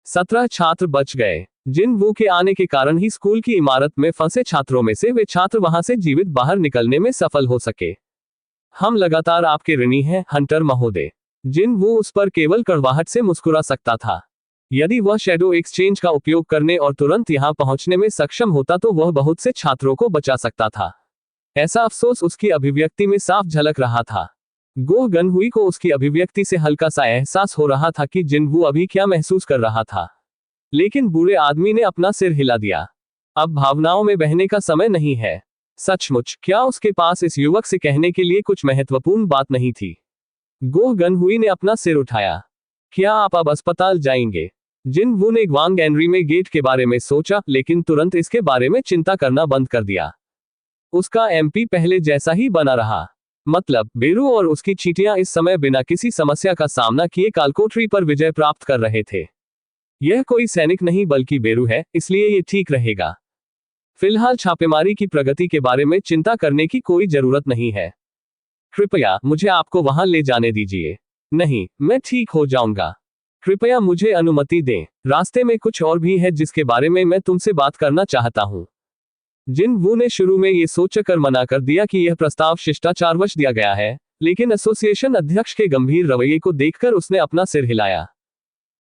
17 छात्र बच गए। जिन वू के आने के कारण ही स्कूल की इमारत में फंसे छात्रों में से वे छात्र वहां से जीवित बाहर निकलने में सफल हो सके। हम लगातार आपके ऋणी हैं, हंटर महोदय। जिन वो उस पर केवल कड़वाहट से मुस्कुरा सकता था। यदि वह शैडो एक्सचेंज का उपयोग करने और तुरंत यहां पहुंचने में सक्षम होता तो वह बहुत से छात्रों को बचा सकता था। ऐसा अफसोस उसकी अभिव्यक्ति में साफ झलक रहा था। गोह गनहुई को उसकी अभिव्यक्ति से हल्का सा एहसास हो रहा था कि जिनवू अभी क्या महसूस कर रहा था। लेकिन बूढ़े आदमी ने अपना सिर हिला दिया। अब भावनाओं में बहने का समय नहीं है। सचमुच क्या उसके पास इस युवक से कहने के लिए कुछ महत्वपूर्ण बात नहीं थी? गोह गनहुई ने अपना सिर उठाया। क्या आप अब अस्पताल जाएंगे? जिनवू ने ग्वांग एनरी में गेट के बारे में सोचा, लेकिन तुरंत इसके बारे में चिंता करना बंद कर दिया। उसका एमपी पहले जैसा ही बना रहा। मतलब बेरू और उसकी चींटियां इस समय बिना किसी समस्या का सामना किए कालकोठरी पर विजय प्राप्त कर रहे थे। यह कोई सैनिक नहीं बल्कि बेरू है, इसलिए ये ठीक रहेगा। फिलहाल छापेमारी की प्रगति के बारे में चिंता करने की कोई जरूरत नहीं है। कृपया मुझे आपको वहां ले जाने दीजिए। नहीं, मैं ठीक हो जाऊंगा। कृपया मुझे अनुमति दें। रास्ते में कुछ और भी है जिसके बारे में मैं तुमसे बात करना चाहता हूं। जिनवू ने शुरू में ये सोचकर मना कर दिया कि यह प्रस्ताव शिष्टाचारवश दिया गया है, लेकिन एसोसिएशन अध्यक्ष के गंभीर रवैये को देखकर उसने अपना सिर हिलाया।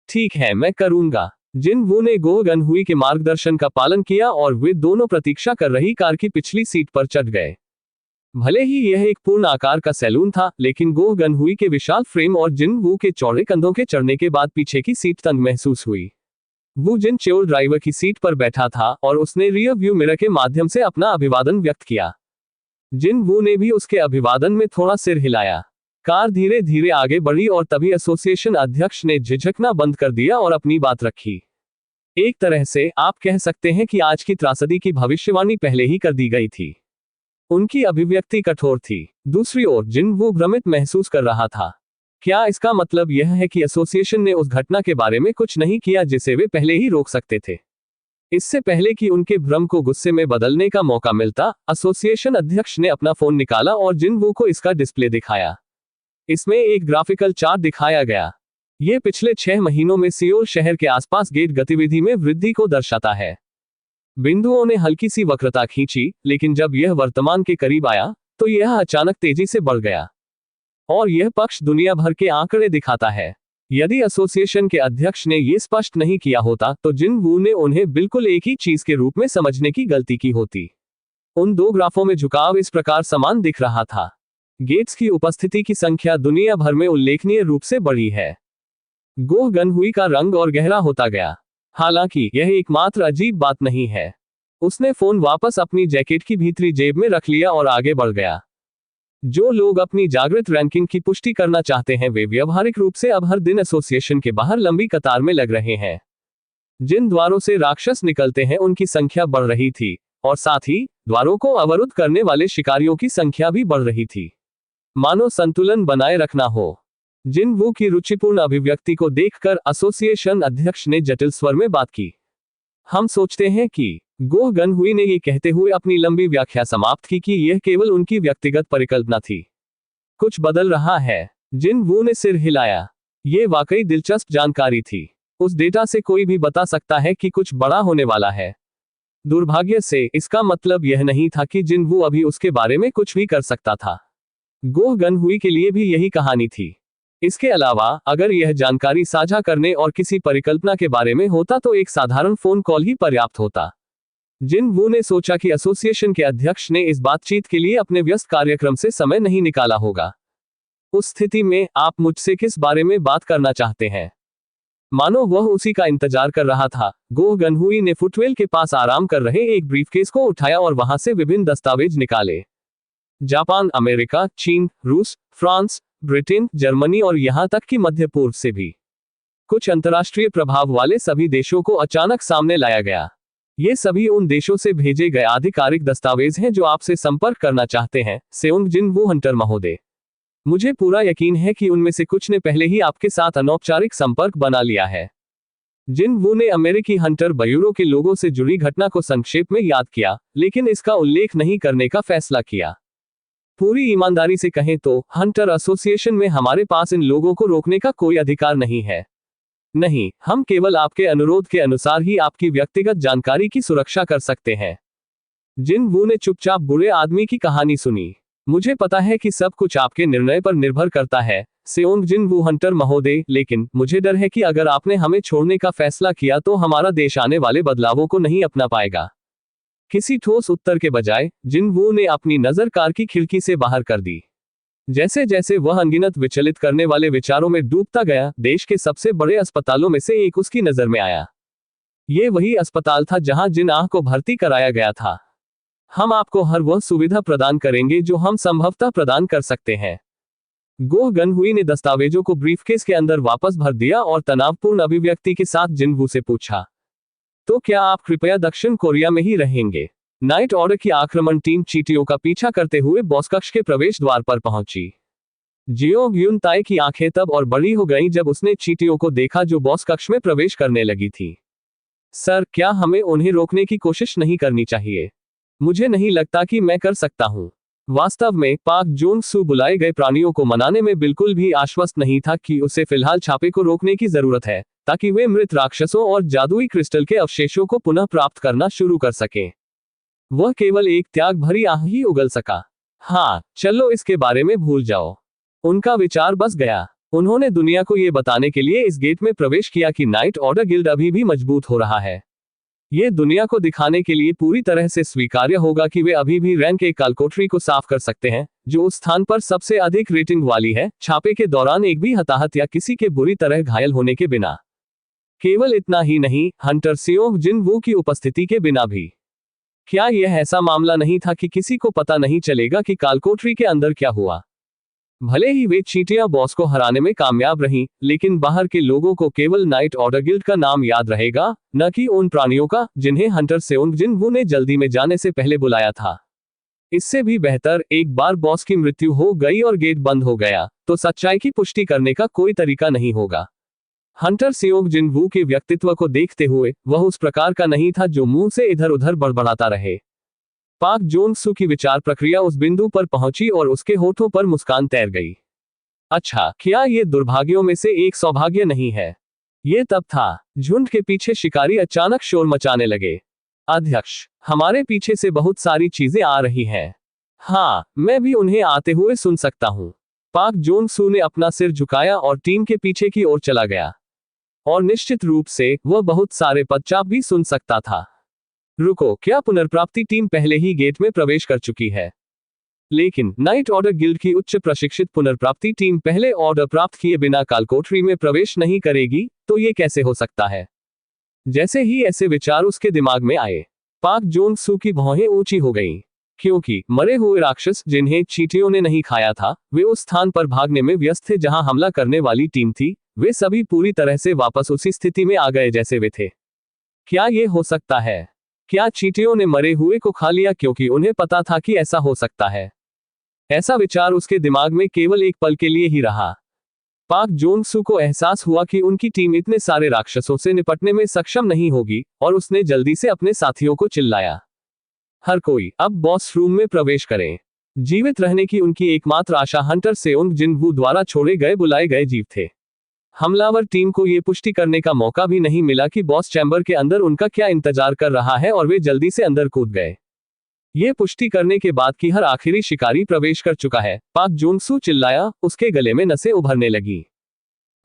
ठीक है, मैं करूंगा। जिनवू ने गोह गनहुई के मार्गदर्शन का पालन किया और वे दोनों प्रतीक्षा कर रही कार की पिछली सीट पर चढ़ गए। भले ही यह एक पूर्ण आकार का सैलून था, लेकिन गोह गनहुई के विशाल फ्रेम और जिनवू के चौड़े कंधों के चढ़ने के बाद पीछे की सीट तंग महसूस हुई। वू जिन चेओल ड्राइवर की सीट पर बैठा था और उसने रियर व्यू मिरर के माध्यम से अपना अभिवादन व्यक्त किया। जिनवू ने भी उसके अभिवादन में थोड़ा सिर हिलाया। कार धीरे धीरे आगे बढ़ी और तभी एसोसिएशन अध्यक्ष ने झिझकना बंद कर दिया और अपनी बात रखी। एक तरह से आप कह सकते हैं कि आज की त्रासदी की भविष्यवाणी पहले ही कर दी गई थी। उनकी अभिव्यक्ति कठोर थी। दूसरी ओर जिनवू भ्रमित महसूस कर रहा था। क्या इसका मतलब यह है कि एसोसिएशन ने उस घटना के बारे में कुछ नहीं किया जिसे वे पहले ही रोक सकते थे? इससे पहले कि उनके भ्रम को गुस्से में बदलने का मौका मिलता, एसोसिएशन अध्यक्ष ने अपना फोन निकाला और जिनवू को इसका डिस्प्ले दिखाया। इसमें एक ग्राफिकल चार्ट दिखाया गया। यह पिछले 6 महीनों में सियोल शहर के आसपास गेट गतिविधि में वृद्धि को दर्शाता है। बिंदुओं ने हल्की सी वक्रता खींची, लेकिन जब यह वर्तमान के करीब आया तो यह अचानक तेजी से बढ़ गया। और यह पक्ष दुनिया भर के आंकड़े दिखाता है। यदि एसोसिएशन के अध्यक्ष ने यह स्पष्ट नहीं किया होता तो जिनवू ने उन्हें बिल्कुल एक ही चीज के रूप में समझने की गलती की होती। उन दो ग्राफों में झुकाव इस प्रकार समान दिख रहा था। गेट्स की उपस्थिति की संख्या दुनिया भर में उल्लेखनीय रूप से बढ़ी है। गोह गनहुई का रंग और गहरा होता गया। हालांकि यह एकमात्र अजीब बात नहीं है। उसने फोन वापस अपनी जैकेट की भीतरी जेब में रख लिया और आगे बढ़ गया। जो लोग अपनी जागृत रैंकिंग की पुष्टि करना चाहते हैं वे व्यावहारिक रूप से अब हर दिन एसोसिएशन के बाहर लंबी कतार में लग रहे हैं। जिन द्वारों से राक्षस निकलते हैं उनकी संख्या बढ़ रही थी, और साथ ही द्वारों को अवरुद्ध करने वाले शिकारियों की संख्या भी बढ़ रही थी। मानो संतुलन बनाए रखना हो। जिनवू की रुचिपूर्ण अभिव्यक्ति को देखकर एसोसिएशन अध्यक्ष ने जटिल स्वर में बात की। हम सोचते हैं कि गोह गनहुई ने ये कहते हुए अपनी लंबी व्याख्या समाप्त की कि यह केवल उनकी व्यक्तिगत परिकल्पना थी। कुछ बदल रहा है। जिनवू ने सिर हिलाया। ये वाकई दिलचस्प जानकारी थी। उस डेटा से कोई भी बता सकता है कि कुछ बड़ा होने वाला है। दुर्भाग्य से इसका मतलब यह नहीं था कि जिनवू अभी उसके बारे में कुछ भी कर सकता था। गोह गनहुई के लिए भी यही कहानी थी। इसके अलावा अगर यह जानकारी साझा करने और किसी परिकल्पना के बारे में होता तो एक साधारण फोन कॉल ही पर्याप्त होता। जिनवू ने सोचा कि एसोसिएशन के अध्यक्ष ने इस बातचीत के लिए अपने व्यस्त कार्यक्रम से समय नहीं निकाला होगा। उस स्थिति में आप मुझसे किस बारे में बात करना चाहते हैं? मानो वह उसी का इंतजार कर रहा था। गोह गनहुई ने फुटवेल के पास आराम कर रहे एक ब्रीफकेस को उठाया और वहां से विभिन्न दस्तावेज निकाले। जापान, अमेरिका, चीन, रूस, फ्रांस, ब्रिटेन, जर्मनी और यहां तक कि मध्य पूर्व से भी कुछ अंतर्राष्ट्रीय प्रभाव वाले सभी देशों को अचानक सामने लाया गया। ये सभी उन देशों से भेजे गए आधिकारिक दस्तावेज हैं जो आपसे संपर्क करना चाहते हैं, सेओंग जिनवू हंटर महोदय। मुझे पूरा यकीन है कि उनमें से कुछ ने पहले ही आपके साथ अनौपचारिक संपर्क बना लिया है। जिनवू ने अमेरिकी हंटर ब्यूरो के लोगों से जुड़ी घटना को संक्षेप में याद किया, लेकिन इसका उल्लेख नहीं करने का फैसला किया। पूरी ईमानदारी से कहें तो हंटर एसोसिएशन में हमारे पास इन लोगों को रोकने का कोई अधिकार नहीं है। नहीं, हम केवल आपके अनुरोध के अनुसार ही आपकी व्यक्तिगत जानकारी की सुरक्षा कर सकते हैं। जिनवू ने चुपचाप बुरे आदमी की कहानी सुनी। मुझे पता है कि सब कुछ आपके निर्णय पर निर्भर करता है, सेओंग जिनवू हंटर महोदय, लेकिन मुझे डर है कि अगर आपने हमें छोड़ने का फैसला किया तो हमारा देश आने वाले बदलावों को नहीं अपना पाएगा। किसी ठोस उत्तर के बजाय जिनवू ने अपनी नजर कार की खिड़की से बाहर कर दी। जैसे जैसे वह अनगिनत विचलित करने वाले विचारों में डूबता गया, देश के सबसे बड़े अस्पतालों में से एक उसकी नजर में आया। ये वही अस्पताल था जहां जिन आह को भर्ती कराया गया था। हम आपको हर वह सुविधा प्रदान करेंगे जो हम संभवतः प्रदान कर सकते हैं। गो गनहुई ने दस्तावेजों को ब्रीफकेस के अंदर वापस भर दिया और तनावपूर्ण अभिव्यक्ति के साथ जिनवू से पूछा, तो क्या आप कृपया दक्षिण कोरिया में ही रहेंगे? नाइट ऑर्डर की आक्रमण टीम चीटियों का पीछा करते हुए बॉस कक्ष के प्रवेश द्वार पर पहुंची। जियो यून ताई की आंखें तब और बड़ी हो गईं जब उसने चीटियों को देखा जो बॉस कक्ष में प्रवेश करने लगी थी। सर, क्या हमें उन्हें रोकने की कोशिश नहीं करनी चाहिए? मुझे नहीं लगता कि मैं कर सकता हूं। वास्तव में पाक जोंग सू बुलाए गए प्राणियों को मनाने में बिल्कुल भी आश्वस्त नहीं था कि उसे फिलहाल छापे को रोकने की जरूरत है, ताकि वे मृत राक्षसों और जादुई क्रिस्टल के अवशेषों को पुनः प्राप्त करना शुरू कर सकें। वह केवल एक त्याग भरी आह ही उगल सका। हाँ, चलो इसके बारे में भूल जाओ। उनका विचार बस गया। उन्होंने दुनिया को यह बताने के लिए इस गेट में प्रवेश किया कि नाइट ऑर्डर गिल्ड अभी भी मजबूत हो रहा है। ये दुनिया को दिखाने के लिए पूरी तरह से स्वीकार्य होगा कि वे अभी भी रैंक एक कालकोठरी को साफ कर सकते हैं, जो उस स्थान पर सबसे अधिक रेटिंग वाली है, छापे के दौरान एक भी हताहत या किसी के बुरी तरह घायल होने के बिना। केवल इतना ही नहीं, हंटर सेओंग जिनवू की उपस्थिति के बिना भी। क्या यह ऐसा मामला नहीं था कि किसी को पता नहीं चलेगा कि कालकोठरी के अंदर क्या हुआ? भले ही वे चीटियां बॉस को हराने में कामयाब रहीं, लेकिन बाहर के लोगों को केवल नाइट ऑर्डर गिल्ड का नाम याद रहेगा, न कि उन प्राणियों का जिन्हें हंटर सेओंग जिनवू ने जल्दी में जाने से पहले बुलाया था। इससे भी बेहतर, एक बार बॉस की मृत्यु हो गई और गेट बंद हो गया, तो सच्चाई की पुष्टि करने का कोई तरीका नहीं होगा। हंटर सेओंग जिनवू के व्यक्तित्व को देखते हुए, वह उस प्रकार का नहीं था जो मुंह से इधर उधर बड़बड़ाता रहे। पाक जोंग सू की विचार प्रक्रिया उस बिंदु पर पहुंची और उसके होठों पर मुस्कान तैर गई। अच्छा, क्या ये दुर्भाग्यों में से एक सौभाग्य नहीं है? ये तब था। झुंड के पीछे शिकारी अचानक शोर मचाने लगे। अध्यक्ष, हमारे पीछे से बहुत सारी चीजें आ रही हैं। हाँ, मैं भी उन्हें आते हुए सुन सकता हूँ। पाक जोंग सू ने अपना सिर झुकाया और टीम के पीछे की ओर चला गया। और निश्चित रूप से वह बहुत सारे पदचाप भी सुन सकता था। रुको, क्या पुनर्प्राप्ति टीम पहले ही गेट में प्रवेश कर चुकी है? लेकिन नाइट ऑर्डर गिल्ड की उच्च प्रशिक्षित पुनर्प्राप्ति टीम पहले ऑर्डर प्राप्त किए बिना कालकोठरी में प्रवेश नहीं करेगी, तो ये कैसे हो सकता है? जैसे ही ऐसे विचार उसके दिमाग में आए, पाक जोंग सू की भौहें ऊंची हो गईं, क्योंकि मरे हुए राक्षस जिन्हें चींटियों ने नहीं खाया था, वे उस स्थान पर भागने में व्यस्त थे जहां हमला करने वाली टीम थी। वे सभी पूरी तरह से वापस उसी स्थिति में आ गए जैसे वे थे। क्या ये हो सकता है? क्या चींटियों ने मरे हुए को खा लिया क्योंकि उन्हें पता था कि ऐसा हो सकता है? ऐसा विचार उसके दिमाग में केवल एक पल के लिए ही रहा। पाक जोंग सू को एहसास हुआ कि उनकी टीम इतने सारे राक्षसों से निपटने में सक्षम नहीं होगी, और उसने जल्दी से अपने साथियों को चिल्लाया, हर कोई अब बॉस रूम में प्रवेश करें। जीवित रहने की उनकी एकमात्र आशा हंटर सेओंग जिनवू द्वारा छोड़े गए बुलाए गए जीव थे। हमलावर टीम को यह पुष्टि करने का मौका भी नहीं मिला कि बॉस चैम्बर के अंदर उनका क्या इंतजार कर रहा है, और वे जल्दी से अंदर कूद गए। ये पुष्टि करने के बाद कि हर आखिरी शिकारी प्रवेश कर चुका है, पाक जोंग सू चिल्लाया, उसके गले में नसें उभरने लगी।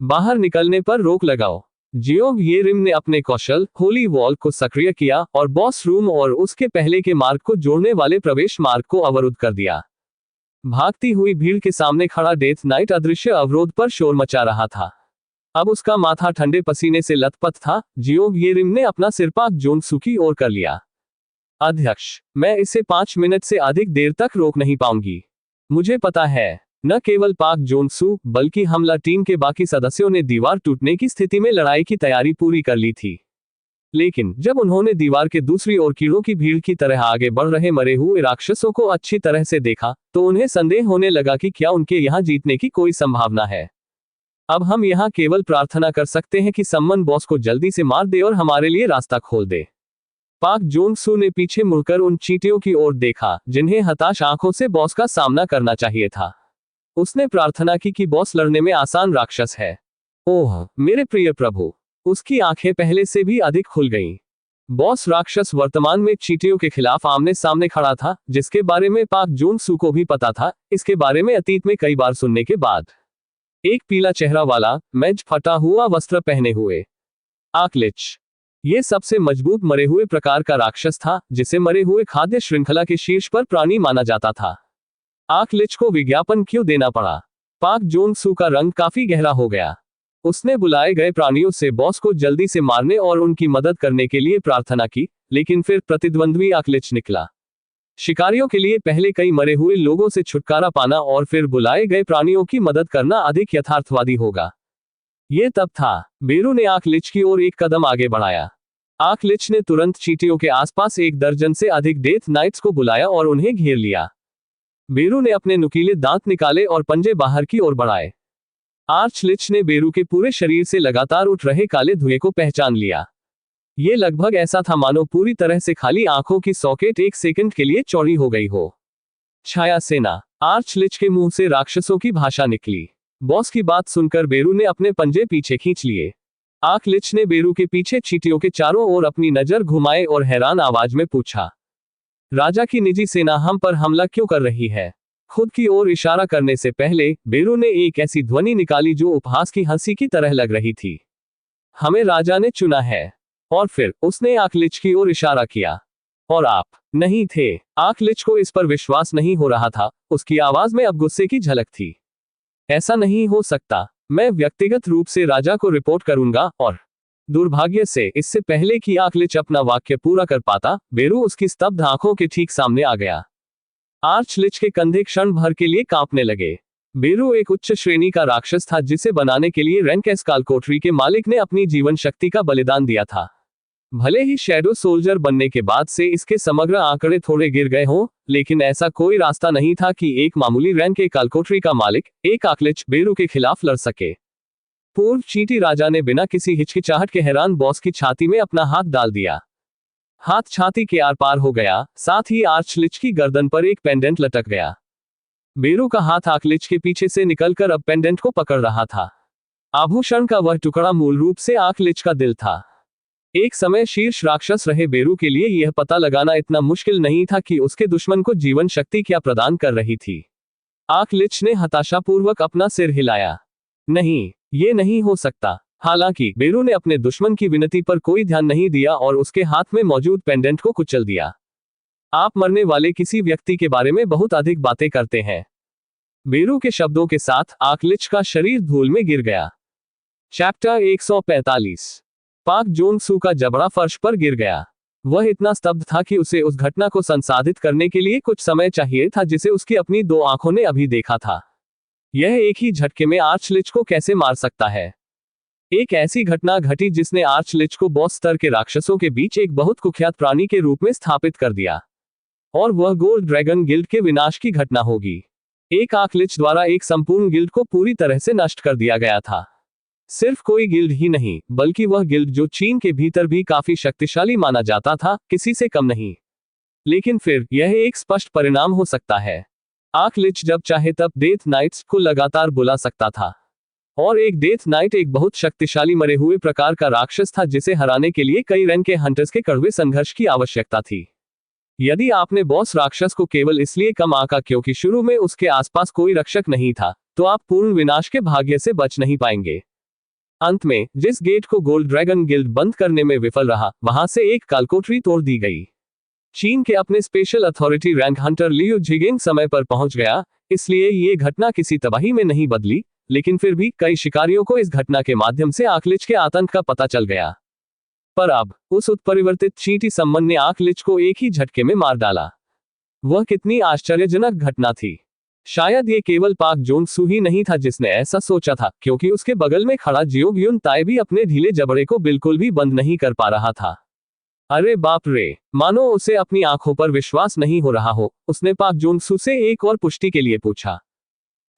बाहर निकलने पर रोक लगाओ। जियोंग ये रिम ने अपने कौशल होली वॉल को सक्रिय किया और बॉस रूम और उसके पहले के मार्ग को जोड़ने वाले प्रवेश मार्ग को अवरुद्ध कर दिया। भागती हुई भीड़ के सामने खड़ा डेथ नाइट अदृश्य अवरोध पर शोर मचा रहा था। अब उसका माथा ठंडे पसीने से लथपथ था। जियोंग ये रिम ने अपना सिर पाक जोंग सू की ओर कर लिया। अध्यक्ष, मैं इसे 5 मिनट से अधिक देर तक रोक नहीं पाऊंगी। मुझे पता है, न केवल पाक जोंग सू बल्कि हमला टीम के बाकी सदस्यों ने दीवार टूटने की स्थिति में लड़ाई की तैयारी पूरी कर ली थी। लेकिन जब उन्होंने दीवार के दूसरी ओर कीड़ों की भीड़ की तरह आगे बढ़ रहे मरे हुए राक्षसों को अच्छी तरह से देखा, तो उन्हें संदेह होने लगा कि क्या उनके यहाँ जीतने की कोई संभावना है। अब हम यहाँ केवल प्रार्थना कर सकते हैं कि सम्मन बॉस को जल्दी से मार दे और हमारे लिए रास्ता खोल दे। पाक जोंग सू ने पीछे मुड़कर उन चींटियों की ओर देखा जिन्हें हताश आंखों से बॉस का सामना करना चाहिए था। उसने प्रार्थना की कि बॉस लड़ने में आसान राक्षस है। ओह मेरे प्रिय प्रभु, उसकी आंखें पहले से भी अधिक खुल गईं। बॉस राक्षस वर्तमान में चींटियों के खिलाफ आमने सामने खड़ा था, जिसके बारे में पाक जोन सू को भी पता था। इसके बारे में अतीत में कई बार सुनने के बाद एक पीला चेहरा वाला, मैज फटा हुआ वस्त्र पहने हुए आकलिच, ये सबसे मजबूत मरे हुए प्रकार का राक्षस था, जिसे मरे हुए खाद्य श्रृंखला के शीर्ष पर प्राणी माना जाता था। आकलिच को विज्ञापन क्यों देना पड़ा? पाक जोन सू का रंग काफी गहरा हो गया। उसने बुलाए गए प्राणियों से बॉस को जल्दी से मारने और उनकी मदद करने के लिए प्रार्थना की, लेकिन फिर प्रतिद्वंद्वी आकलिच निकला। शिकारियों के लिए पहले कई मरे हुए लोगों से छुटकारा पाना और फिर बुलाए गए प्राणियों की मदद करना अधिक यथार्थवादी होगा। यह तब था। बेरू ने आकलिच की ओर एक कदम आगे बढ़ाया। आकलिच ने तुरंत चींटियों के आसपास 1 दर्जन से अधिक डेथ नाइट्स को बुलाया और उन्हें घेर लिया। बेरू ने अपने नुकीले दांत निकाले और पंजे बाहर की ओर बढ़ाए। आर्चलिच ने बेरू के पूरे शरीर से लगातार उठ रहे काले धुएं को पहचान लिया। ये लगभग ऐसा था मानो पूरी तरह से खाली आंखों की सॉकेट 1 सेकंड के लिए चौड़ी हो गई हो। छाया सेना। आर्चलिच के मुंह से राक्षसों की भाषा निकली। बॉस की बात सुनकर बेरू ने अपने पंजे पीछे खींच लिए। आकलिच ने बेरू के पीछे चींटियों के चारों ओर अपनी नजर घुमाए और हैरान आवाज में पूछा, राजा की निजी सेना हम पर हमला क्यों कर रही है? खुद की ओर इशारा करने से पहले बेरू ने एक ऐसी ध्वनि निकाली जो उपहास की हंसी की तरह लग रही थी। हमें राजा ने चुना है। और फिर उसने आकलिच की ओर इशारा किया। और आप नहीं थे। आकलिच को इस पर विश्वास नहीं हो रहा था। उसकी आवाज में अब गुस्से की झलक थी। ऐसा नहीं हो सकता। मैं व्यक्तिगत रूप से राजा को रिपोर्ट करूंगा। और दुर्भाग्य से इससे पहले कि आकलिच अपना वाक्य पूरा कर पाता, बेरू उसकी स्तब्ध आंखों के ठीक सामने आ गया। आर्चलिच के कंधे क्षण भर के लिए कांपने लगे। बेरू एक उच्च श्रेणी का राक्षस था जिसे बनाने के लिए रैंकेस कालकोठरी के मालिक ने अपनी जीवन शक्ति का बलिदान दिया था। भले ही शैडो सोल्जर बनने के बाद से इसके समग्र आंकड़े थोड़े गिर गए हों, लेकिन ऐसा कोई रास्ता नहीं था कि एक मामूली रैंक के कालकोठरी का मालिक, एक आकलिच, बेरू के खिलाफ लड़ सके। पूर्व चींटी राजा ने बिना किसी हिचकिचाहट के हैरान बॉस की छाती में अपना हाथ डाल दिया। हाथ छाती के आर पार हो गया, साथ ही आर्चलिच की गर्दन पर एक पेंडेंट लटक गया। बेरू का हाथ आकलिच के पीछे से निकलकर अब पेंडेंट को पकड़ रहा था। आभूषण का वह टुकड़ा मूल रूप से आकलिच का दिल था। एक समय शीर्ष राक्षस रहे बेरू के लिए यह पता लगाना इतना मुश्किल नहीं था कि उसके दुश्मन को जीवन शक्ति क्या प्रदान कर रही थी। आकलिच ने हताशापूर्वक अपना सिर हिलाया। नहीं, ये नहीं हो सकता। हालांकि बेरू ने अपने दुश्मन की विनती पर कोई ध्यान नहीं दिया और उसके हाथ में मौजूद पेंडेंट को कुचल दिया। आप मरने वाले किसी व्यक्ति के बारे में बहुत अधिक बातें करते हैं। बेरू के शब्दों के साथ आकलिच का शरीर धूल में गिर गया। चैप्टर 145। पाक जोन सू का जबड़ा फर्श पर गिर गया। वह इतना स्तब्ध था कि उसे उस घटना को संसाधित करने के लिए कुछ समय चाहिए था जिसे उसकी अपनी 2 आंखों ने अभी देखा था। यह एक ही झटके में आर्चलिच को कैसे मार सकता है? एक ऐसी घटना घटी जिसने आर्चलिच को बॉस स्तर के राक्षसों के बीच एक बहुत कुख्यात प्राणी के रूप में स्थापित कर दिया। और वह गोल्ड ड्रैगन गिल्ड के विनाश की घटना होगी। एक आकलिच द्वारा एक संपूर्ण गिल्ड को पूरी तरह से नष्ट कर दिया गया था। सिर्फ कोई गिल्ड ही नहीं, बल्कि वह गिल्ड जो चीन के भीतर भी काफी शक्तिशाली माना जाता था, किसी से कम नहीं। लेकिन फिर यह एक स्पष्ट परिणाम हो सकता है। आकलिच जब चाहे तब डेथ नाइट्स को लगातार बुला सकता था। और एक डेथ नाइट एक बहुत शक्तिशाली मरे हुए प्रकार का राक्षस था जिसे हराने के लिए कई रैंक के हंटर्स के कड़वे संघर्ष की आवश्यकता थी। यदि आपने बॉस राक्षस को केवल इसलिए कम आंका क्योंकि शुरू में उसके आसपास कोई रक्षक नहीं था, तो आप पूर्ण विनाश के भाग्य से बच नहीं पाएंगे। अंत में जिस गेट को गोल्ड ड्रैगन गिल्ड बंद करने में विफल रहा, वहां से एक कालकोठरी तोड़ दी गई। चीन के अपने special authority rank Hunter Liu jigging समय पर पहुंच गया, इसलिए ये घटना किसी तबाही में नहीं बदली, लेकिन फिर भी कई शिकारियों को इस घटना के माध्यम से आकलिच के आतंक का पता चल गया। पर अब उस उत्परिवर्तित चींटी सम्मन ने आकलिच को एक ही झटके में मार डाला। वह कितनी आश्चर्यजनक घटना थी। शायद ये केवल पाक जोन सू ही नहीं था जिसने ऐसा सोचा था, क्योंकि उसके बगल में खड़ा जियो ग्युन ताए भी अपने ढीले जबड़े को बिल्कुल भी बंद नहीं कर पा रहा था। अरे बाप रे, मानो उसे अपनी आंखों पर विश्वास नहीं हो रहा हो। उसने पाक जोन सू से एक और पुष्टि के लिए पूछा,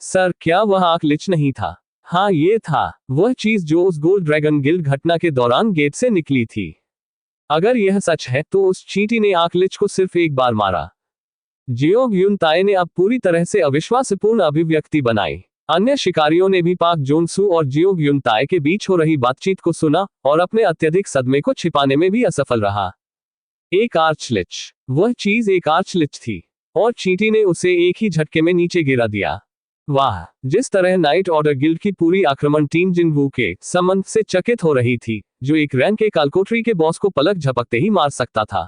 सर क्या वह आकलिच नहीं था? हाँ, ये था वह चीज जो उस गोल्ड ड्रैगन गिल्ड घटना के दौरान गेट से निकली थी। अगर यह सच है तो उस चींटी ने आकलिच को सिर्फ एक बार मारा। जियो ग्युन ताए ने अब पूरी तरह से अविश्वासपूर्ण अभिव्यक्ति बनाई। अन्य शिकारियों ने भी पाक जोन सू और जियो ग्युन ताए के बीच हो रही बातचीत को सुना और अपने अत्यधिक सदमे को छिपाने में भी असफल रहा। एक आर्चलिच। वह चीज एक आर्चलिच थी और चींटी ने उसे एक ही झटके में नीचे गिरा दिया। वाह, जिस तरह नाइट ऑर्डर गिल्ड की पूरी आक्रमण टीम जिनवू के संबंध से चकित हो रही थी, जो एक रैंक के कालकोटरी के बॉस को पलक झपकते ही मार सकता था।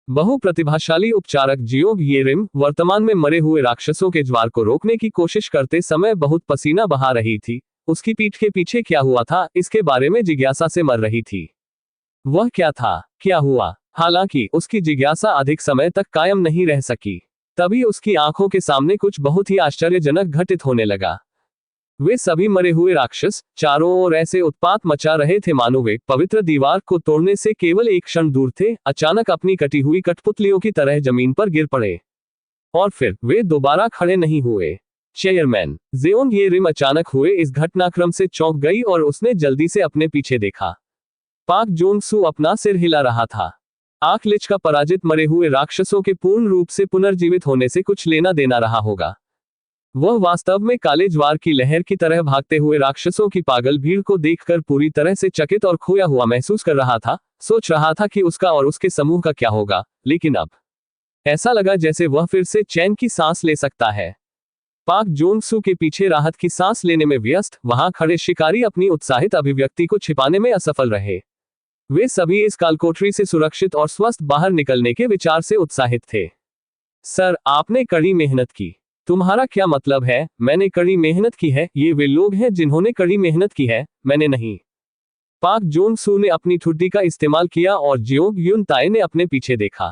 बहु प्रतिभाशाली उपचारक जियोंग येरिम वर्तमान में मरे हुए राक्षसों के ज्वार को रोकने की कोशिश करते समय बहुत पसीना बहा रही थी। उसकी पीठ के पीछे क्या हुआ था, इसके बारे में जिज्ञासा से मर रही थी। वह क्या था, क्या हुआ? हालांकि उसकी जिज्ञासा अधिक समय तक कायम नहीं रह सकी। तभी उसकी आंखों के सामने कुछ बहुत ही आश्चर्यजनक घटित होने लगा। वे सभी मरे हुए राक्षस चारों ओर ऐसे उत्पात मचा रहे थे मानो वे पवित्र दीवार को तोड़ने से केवल एक क्षण दूर थे। अचानक अपनी कटी हुई कठपुतलियों की तरह जमीन पर गिर पड़े और फिर वे दोबारा खड़े नहीं हुए। चेयरमैन जेओंग येरिम अचानक हुए इस घटनाक्रम से चौंक गई और उसने जल्दी से अपने पीछे देखा। पाक जोंग सू अपना सिर हिला रहा था। आर्चलिच का पराजित मरे हुए राक्षसों के पूर्ण रूप से पुनर्जीवित होने से कुछ लेना देना रहा होगा। वह वास्तव में काले ज्वार की लहर की तरह भागते हुए राक्षसों की पागल भीड़ को देखकर पूरी तरह से चकित और खोया हुआ महसूस कर रहा था। सोच रहा था कि उसका और उसके समूह का क्या होगा, लेकिन अब ऐसा लगा जैसे वह फिर से चैन की सांस ले सकता है। पाक जोंग सू के पीछे राहत की सांस लेने में व्यस्त वहां खड़े शिकारी अपनी उत्साहित अभिव्यक्ति को छिपाने में असफल रहे। वे सभी इस कालकोठरी से सुरक्षित और स्वस्थ बाहर निकलने के विचार से उत्साहित थे। सर, आपने कड़ी मेहनत की। तुम्हारा क्या मतलब है? मैंने कड़ी मेहनत की है? ये वे लोग हैं जिन्होंने कड़ी मेहनत की है, मैंने नहीं। पाक जोंग सू ने अपनी ठुड्डी का इस्तेमाल किया और जियोंग युन ताए ने अपने पीछे देखा।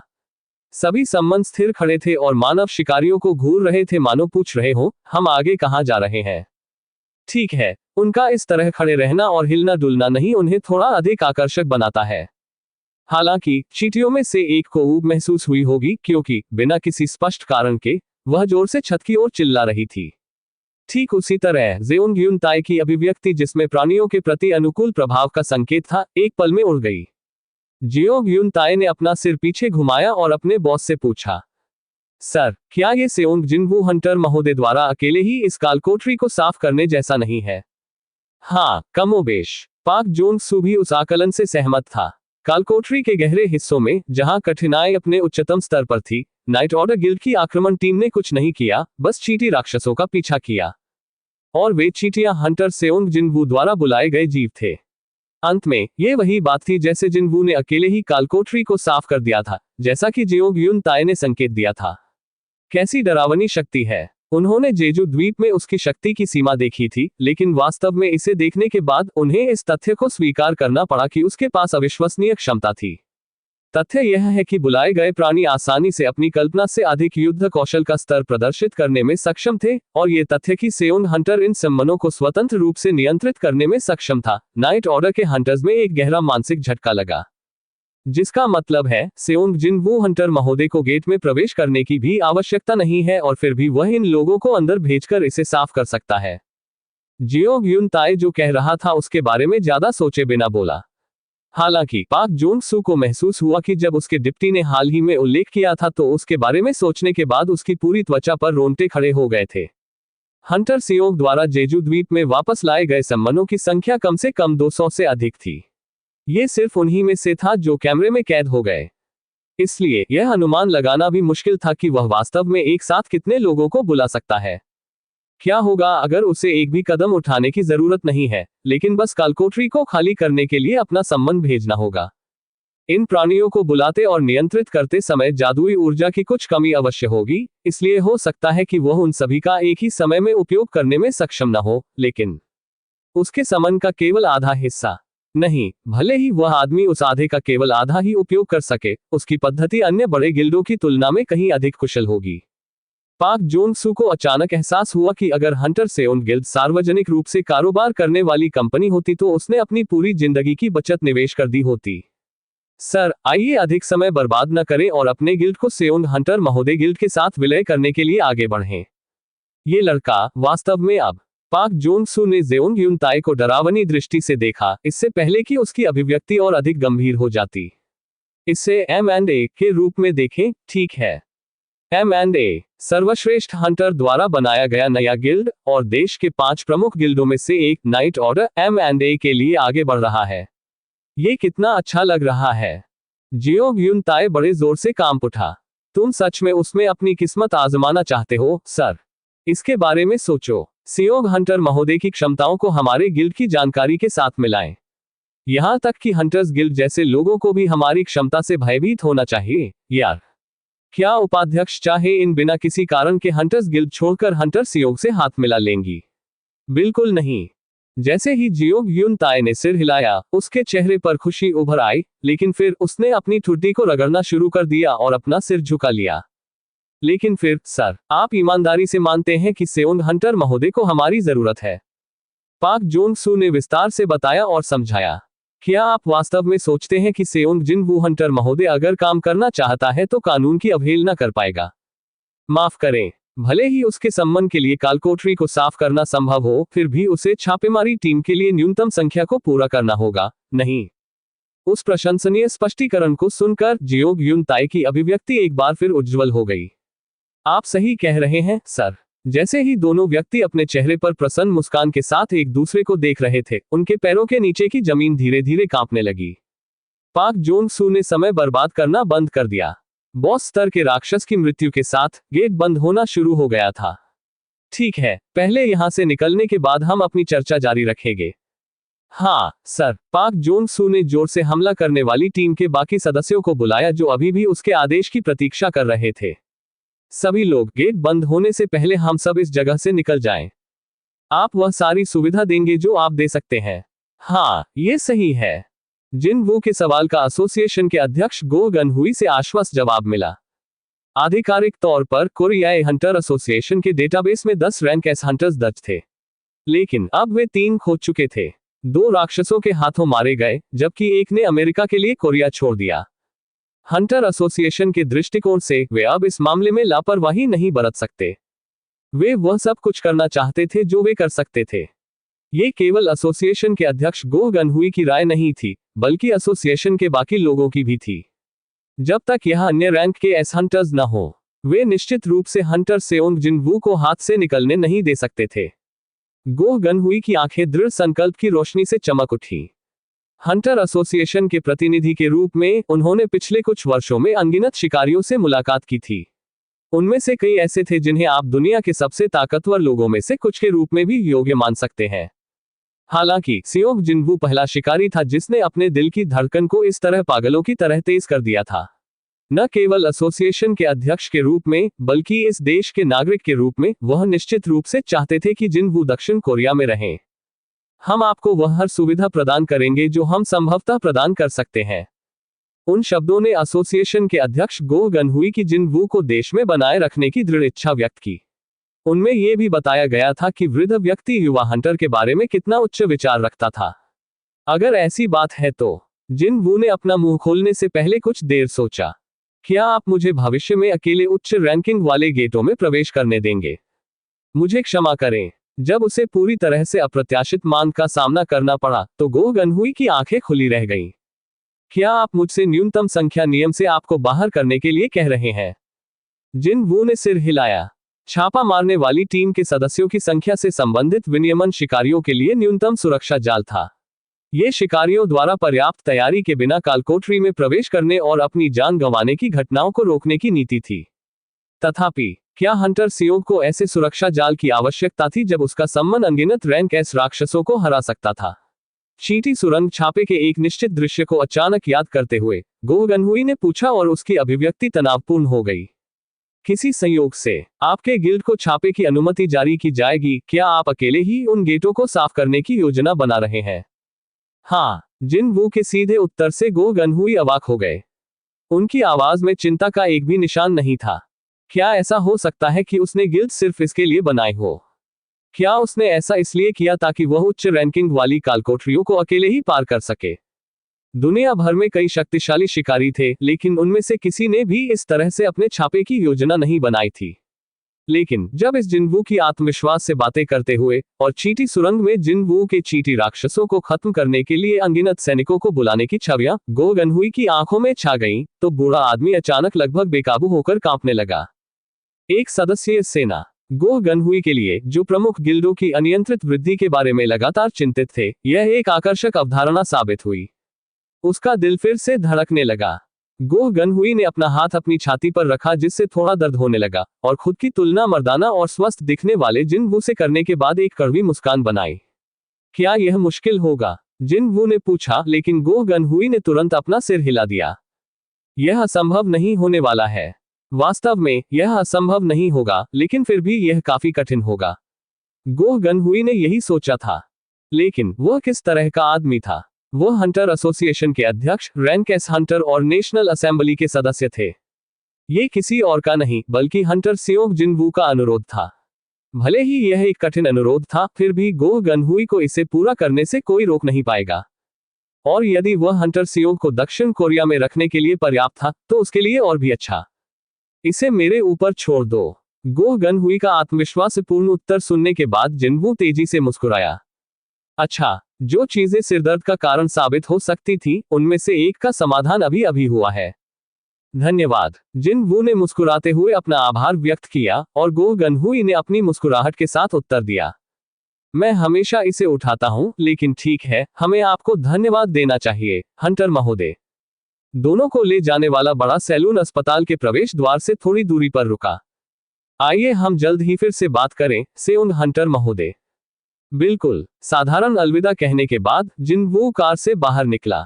सभी संबंध स्थिर खड़े थे और मानव शिकारियों को घूर रहे थे, मानो पूछ रहे हो, हम आगे कहां जा रहे हैं? ठीक है, उनका इस तरह खड़े रहना और हिलना डुलना नहीं उन्हें थोड़ा अधिक आकर्षक बनाता है। हालांकि चींटियों में से एक को ऊब महसूस हुई होगी, क्योंकि बिना किसी स्पष्ट कारण के वह जोर से छत की ओर चिल्ला रही थी। ठीक उसी तरह जेओंग युन ताए की अभिव्यक्ति, जिसमें प्राणियों के प्रति अनुकूल प्रभाव का संकेत था, एक पल में उड़ गई। जियोंग युन ताए ने अपना सिर पीछे घुमाया और अपने बॉस से पूछा, सर, क्या ये सेओंग जिनवू हंटर महोदय द्वारा अकेले ही इस कालकोठरी को साफ करने जैसा नहीं है? हाँ, कमोबेश। पाक जोंग सू भी उस आकलन से सहमत था। कालकोठरी के गहरे हिस्सों में, जहां कठिनाई अपने उच्चतम स्तर पर थी, नाइट ऑर्डर गिल्ड की आक्रमण टीम ने कुछ नहीं किया, बस चींटी राक्षसों का पीछा किया। और वे चींटियां हंटर सेओंग जिनवू द्वारा बुलाए गए जीव थे। अंत में ये वही बात थी जैसे जिनवू ने अकेले ही कालकोठरी को साफ कर दिया था, जैसा कि जियोंग युन ताए ने संकेत दिया था। कैसी डरावनी शक्ति है! उन्होंने जेजू द्वीप में उसकी शक्ति की सीमा देखी थी, लेकिन वास्तव में इसे देखने के बाद उन्हें इस तथ्य को स्वीकार करना पड़ा कि उसके पास अविश्वसनीय क्षमता थी। तथ्य यह है कि बुलाए गए प्राणी आसानी से अपनी कल्पना से अधिक युद्ध कौशल का स्तर प्रदर्शित करने में सक्षम थे, और ये तथ्य कि सेओंग हंटर इन सम्मनों को स्वतंत्र रूप से नियंत्रित करने में सक्षम था। नाइट ऑर्डर के हंटर्स में एक गहरा मानसिक झटका लगा, जिसका मतलब है सेओंग जिनवू हंटर महोदय को गेट में प्रवेश करने की भी आवश्यकता नहीं है, और फिर भी वह इन लोगों को अंदर भेजकर इसे साफ कर सकता है। जियोंग युन ताए जो कह रहा था उसके बारे में ज्यादा सोचे बिना बोला। हालांकि पाक जोंग सू को महसूस हुआ कि जब उसके डिप्टी ने हाल ही में उल्लेख किया था तो उसके बारे में सोचने के बाद उसकी पूरी त्वचा पर रोंगटे खड़े हो गए थे। हंटर सेओंग द्वारा जेजू द्वीप में वापस लाए गए सम्मनों की संख्या कम से कम 200 से अधिक थी। ये सिर्फ उन्हीं में से था जो कैमरे में कैद हो गए। इसलिए यह अनुमान लगाना भी मुश्किल था कि वह वास्तव में एक साथ कितने लोगों को बुला सकता है। क्या होगा अगर उसे एक भी कदम उठाने की जरूरत नहीं है, लेकिन बस कालकोठरी को खाली करने के लिए अपना सम्मन भेजना होगा? इन प्राणियों को बुलाते और नियंत्रित करते समय जादुई ऊर्जा की कुछ कमी अवश्य होगी, इसलिए हो सकता है कि वह उन सभी का एक ही समय में उपयोग करने में सक्षम न हो, लेकिन उसके सम्मन का केवल आधा हिस्सा नहीं। भले ही वह आदमी उस आधे का केवल आधा ही उपयोग कर सके, उसकी पद्धति अन्य बड़े गिल्डों की तुलना में कहीं अधिक कुशल होगी। पाक जोंग सू को अचानक एहसास हुआ कि अगर हंटर सेओंग गिल्ड सार्वजनिक रूप से कारोबार करने वाली कंपनी होती तो उसने अपनी पूरी जिंदगी की बचत निवेश कर दी होती। सर, आइए अधिक समय बर्बाद न करें और अपने गिल्ड को सेओंग हंटर महोदय गिल्ड के साथ विलय करने के लिए आगे बढ़ें। ये लड़का वास्तव में अब पाक जोंग सू ने जेओंग युन ताए को डरावनी दृष्टि से देखा, इससे पहले कि उसकी अभिव्यक्ति और अधिक गंभीर हो जाती। इसे M&A के रूप में देखें, ठीक है। M&A सर्वश्रेष्ठ हंटर द्वारा बनाया गया नया गिल्ड और देश के 5 प्रमुख गिल्डों में से एक नाइट ऑर्डर M&A के लिए आगे बढ़ रहा है। ये कितना अच्छा लग रहा है। जियोंग यून ताए बड़े जोर से कांप उठा। तुम सच में उसमें अपनी किस्मत आजमाना चाहते हो, सर? इसके बारे में सोचो। सियोंग हंटर महोदय की क्षमताओं को हमारे गिल्ड की जानकारी के साथ मिलाएं। यहां तक कि हंटर्स गिल्ड जैसे लोगों को भी हमारी क्षमता से भयभीत होना चाहिए, यार। क्या उपाध्यक्ष चाहे इन बिना किसी कारण के हंटर्स गिल्ड छोड़कर हंटर सियोंग से हाथ मिला लेंगी? बिल्कुल नहीं। जैसे ही जियोंग यून ताए ने सिर हिलाया, उसके चेहरे पर खुशी उभर आई, लेकिन फिर उसने अपनी ठुड्डी को रगड़ना शुरू कर दिया और अपना सिर झुका लिया। लेकिन फिर, सर, आप ईमानदारी से मानते हैं कि सेओंग हंटर महोदय को हमारी जरूरत है? पाक जोंग सू ने विस्तार से बताया और समझाया। क्या आप वास्तव में सोचते हैं कि सेओंग जिन वू हंटर महोदय अगर काम करना चाहता है तो कानून की अवहेलना कर पाएगा? माफ करें, भले ही उसके सम्मान के लिए कालकोठरी को साफ करना संभव हो, फिर भी उसे छापेमारी टीम के लिए न्यूनतम संख्या को पूरा करना होगा, नहीं? उस प्रशंसनीय स्पष्टीकरण को सुनकर जियोंग यून ताए की अभिव्यक्ति एक बार फिर उज्ज्वल हो गई। आप सही कह रहे हैं, सर। जैसे ही दोनों व्यक्ति अपने चेहरे पर प्रसन्न मुस्कान के साथ एक दूसरे को देख रहे थे, उनके पैरों के नीचे की जमीन धीरे धीरे कांपने लगी। पाक जोंग सू ने समय बर्बाद करना बंद कर दिया। बॉस स्तर के राक्षस की मृत्यु के साथ गेट बंद होना शुरू हो गया था। ठीक है, पहले यहां से निकलने के बाद हम अपनी चर्चा जारी रखेंगे। हाँ, सर। पाक जोंग सू ने जोर से हमला करने वाली टीम के बाकी सदस्यों को बुलाया जो अभी भी उसके आदेश की प्रतीक्षा कर रहे थे। सभी लोग, गेट बंद होने से पहले हम सब इस जगह से निकल जाएं। आप वह सारी सुविधा देंगे जो आप दे सकते हैं? हाँ, ये सही है। जिन वू के सवाल का एसोसिएशन के अध्यक्ष गो गनहुई से आश्वस्त जवाब मिला। आधिकारिक तौर पर कोरियाई हंटर एसोसिएशन के डेटाबेस में 10 रैंक एस हंटर्स दर्ज थे, लेकिन अब वे 3 खो चुके थे। 2 राक्षसों के हाथों मारे गए, जबकि एक ने अमेरिका के लिए कोरिया छोड़ दिया। हंटर एसोसिएशन के दृष्टिकोण से वे अब इस मामले में लापरवाही नहीं बरत सकते। वे वह सब कुछ करना चाहते थे जो वे कर सकते थे। ये केवल एसोसिएशन के अध्यक्ष गो गनहुई की राय नहीं थी, बल्कि एसोसिएशन के बाकी लोगों की भी थी। जब तक यह अन्य रैंक के एस हंटर्स न हो, वे निश्चित रूप से हंटर सेओंग जिन वू को हाथ से निकलने नहीं दे सकते थे। गो गनहुई की आंखें दृढ़ संकल्प की रोशनी से चमक उठी। हंटर एसोसिएशन के प्रतिनिधि के रूप में उन्होंने पिछले कुछ वर्षों में अनगिनत शिकारियों से मुलाकात की थी। उनमें से कई ऐसे थे जिन्हें आप दुनिया के सबसे ताकतवर लोगों में से कुछ के रूप में भी योग्य मान सकते हैं। हालांकि सियोंग जिनवू पहला शिकारी था जिसने अपने दिल की धड़कन को इस तरह पागलों की तरह तेज कर दिया था। न केवल एसोसिएशन के अध्यक्ष के रूप में, बल्कि इस देश के नागरिक के रूप में, वह निश्चित रूप से चाहते थे कि जिनवू दक्षिण कोरिया में रहें। हम आपको वह हर सुविधा प्रदान करेंगे जो हम संभवतः प्रदान कर सकते हैं। उन शब्दों ने एसोसिएशन के अध्यक्ष गो गनहुई की जिन वू को देश में बनाए रखने की दृढ़ इच्छा व्यक्त की। उनमें यह भी बताया गया था कि वृद्ध व्यक्ति युवा हंटर के बारे में कितना उच्च विचार रखता था। अगर ऐसी बात है तो जिन वू ने अपना मुंह खोलने से पहले कुछ देर सोचा। क्या आप मुझे भविष्य में अकेले उच्च रैंकिंग वाले गेटों में प्रवेश करने देंगे? मुझे क्षमा करें। जब उसे पूरी तरह से अप्रत्याशित मान का सामना करना पड़ा तो गो गनहुई की आंखें खुली रह गईं। क्या आप मुझसे न्यूनतम संख्या नियम से आपको बाहर करने के लिए कह रहे हैं? जिन वू ने सिर हिलाया। छापा मारने वाली टीम के सदस्यों की संख्या से संबंधित विनियमन शिकारियों के लिए न्यूनतम सुरक्षा जाल था। ये शिकारियों द्वारा पर्याप्त तैयारी के बिना कालकोठरी में प्रवेश करने और अपनी जान गंवाने की घटनाओं को रोकने की नीति थी। तथापि क्या हंटर सियोंग को ऐसे सुरक्षा जाल की आवश्यकता थी जब उसका सम्मान अनगिनत रैंक एस राक्षसों को हरा सकता था? चींटी सुरंग छापे के एक निश्चित दृश्य को अचानक याद करते हुए गो गनहुई ने पूछा और उसकी अभिव्यक्ति तनावपूर्ण हो गई। किसी संयोग से आपके गिल्ड को छापे की अनुमति जारी की जाएगी? क्या आप अकेले ही उन गेटों को साफ करने की योजना बना रहे हैं? हाँ, जिन वू के सीधे उत्तर से गो गनहुई अवाक हो गए। उनकी आवाज में चिंता का एक भी निशान नहीं था। क्या ऐसा हो सकता है कि उसने गिल्ड सिर्फ इसके लिए बनाए हो? क्या उसने ऐसा इसलिए किया ताकि वह उच्च रैंकिंग वाली कालकोठरियों को अकेले ही पार कर सके? दुनिया भर में कई शक्तिशाली शिकारी थे, लेकिन उनमें से किसी ने भी इस तरह से अपने छापे की योजना नहीं बनाई थी। लेकिन जब इस जिनवू की आत्मविश्वास से बातें करते हुए और चींटी सुरंग में जिनवू के चींटी राक्षसों को खत्म करने के लिए अनगिनत सैनिकों को बुलाने की छवियां गो गनहुई की आंखों में छा गईं, तो बूढ़ा आदमी अचानक लगभग बेकाबू होकर कांपने लगा। एक सदस्यीय सेना गो गनहुई के लिए, जो प्रमुख गिल्डों की अनियंत्रित वृद्धि के बारे में लगातार चिंतित थे, यह एक आकर्षक अवधारणा साबित हुई। उसका दिल फिर से धड़कने लगा। गोह गनहुई ने अपना हाथ अपनी छाती पर रखा जिससे थोड़ा दर्द होने लगा, और खुद की तुलना मर्दाना और स्वस्थ दिखने वाले जिन वू से करने के बाद एक कड़वी मुस्कान बनाई। क्या यह मुश्किल होगा? जिन वू ने पूछा, लेकिन गोह गनहुई ने तुरंत अपना सिर हिला दिया। यह असंभव नहीं होने वाला है। वास्तव में यह असंभव नहीं होगा, लेकिन फिर भी यह काफी कठिन होगा। गोह गनहुई ने यही सोचा था। लेकिन वह किस तरह का आदमी था? वह हंटर एसोसिएशन के अध्यक्ष, रैंक एस हंटर और नेशनल असेंबली के सदस्य थे। ये किसी और का नहीं, बल्कि हंटर सियोंग जिनवू का अनुरोध था। भले ही यह एक कठिन अनुरोध था, फिर भी गोह गनहुई को इसे पूरा करने से कोई रोक नहीं पाएगा। और यदि वह हंटर सियोंग को दक्षिण कोरिया में रखने के लिए पर्याप्त था, तो उसके लिए और भी अच्छा। इसे मेरे ऊपर छोड़ दो। गोह गनहुई का आत्मविश्वासपूर्ण उत्तर सुनने के बाद जिनवू तेजी से मुस्कुराया। अच्छा, जो चीजें सिरदर्द का कारण साबित हो सकती थी, उनमें से एक का समाधान अभी अभी हुआ है। धन्यवाद। जिनवू ने मुस्कुराते हुए अपना आभार व्यक्त किया, और गोह गनहुई ने अपनी मुस्कुराहट के साथ उत्तर दिया। मैं हमेशा इसे उठाता हूं, लेकिन ठीक है, हमें आपको धन्यवाद देना चाहिए, हंटर महोदय। दोनों को ले जाने वाला बड़ा सैलून अस्पताल के प्रवेश द्वार से थोड़ी दूरी पर रुका। आइए हम जल्द ही फिर से बात करें, सेउंग हंटर महोदय। बिल्कुल। साधारण अलविदा कहने के बाद जिनवू कार से बाहर निकला।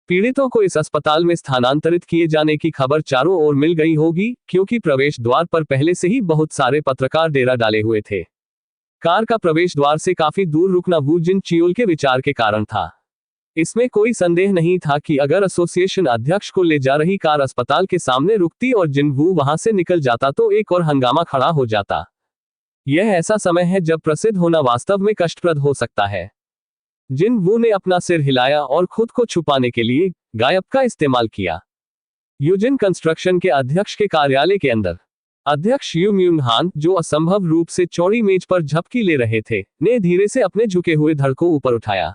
पीड़ितों को इस अस्पताल में स्थानांतरित किए जाने की खबर चारों ओर मिल गई होगी, क्योंकि प्रवेश द्वार पर पहले से ही बहुत सारे पत्रकार डेरा डाले हुए थे। कार का प्रवेश द्वार से काफी दूर रुकना वू जिन चियोल के विचार के कारण था। इसमें कोई संदेह नहीं था कि अगर एसोसिएशन अध्यक्ष को ले जा रही कार अस्पताल के सामने रुकती और जिनवू वहां से निकल जाता तो एक और हंगामा खड़ा हो जाता। यह ऐसा समय है जब प्रसिद्ध होना वास्तव में कष्टप्रद हो सकता है। जिनवू ने अपना सिर हिलाया और खुद को छुपाने के लिए गायब का इस्तेमाल किया। यूजिन कंस्ट्रक्शन के अध्यक्ष के कार्यालय के अंदर अध्यक्ष यू म्यूंग हान, जो असंभव रूप से चौड़ी मेज पर झपकी ले रहे थे, ने धीरे से अपने झुके हुए धड़ को ऊपर उठाया।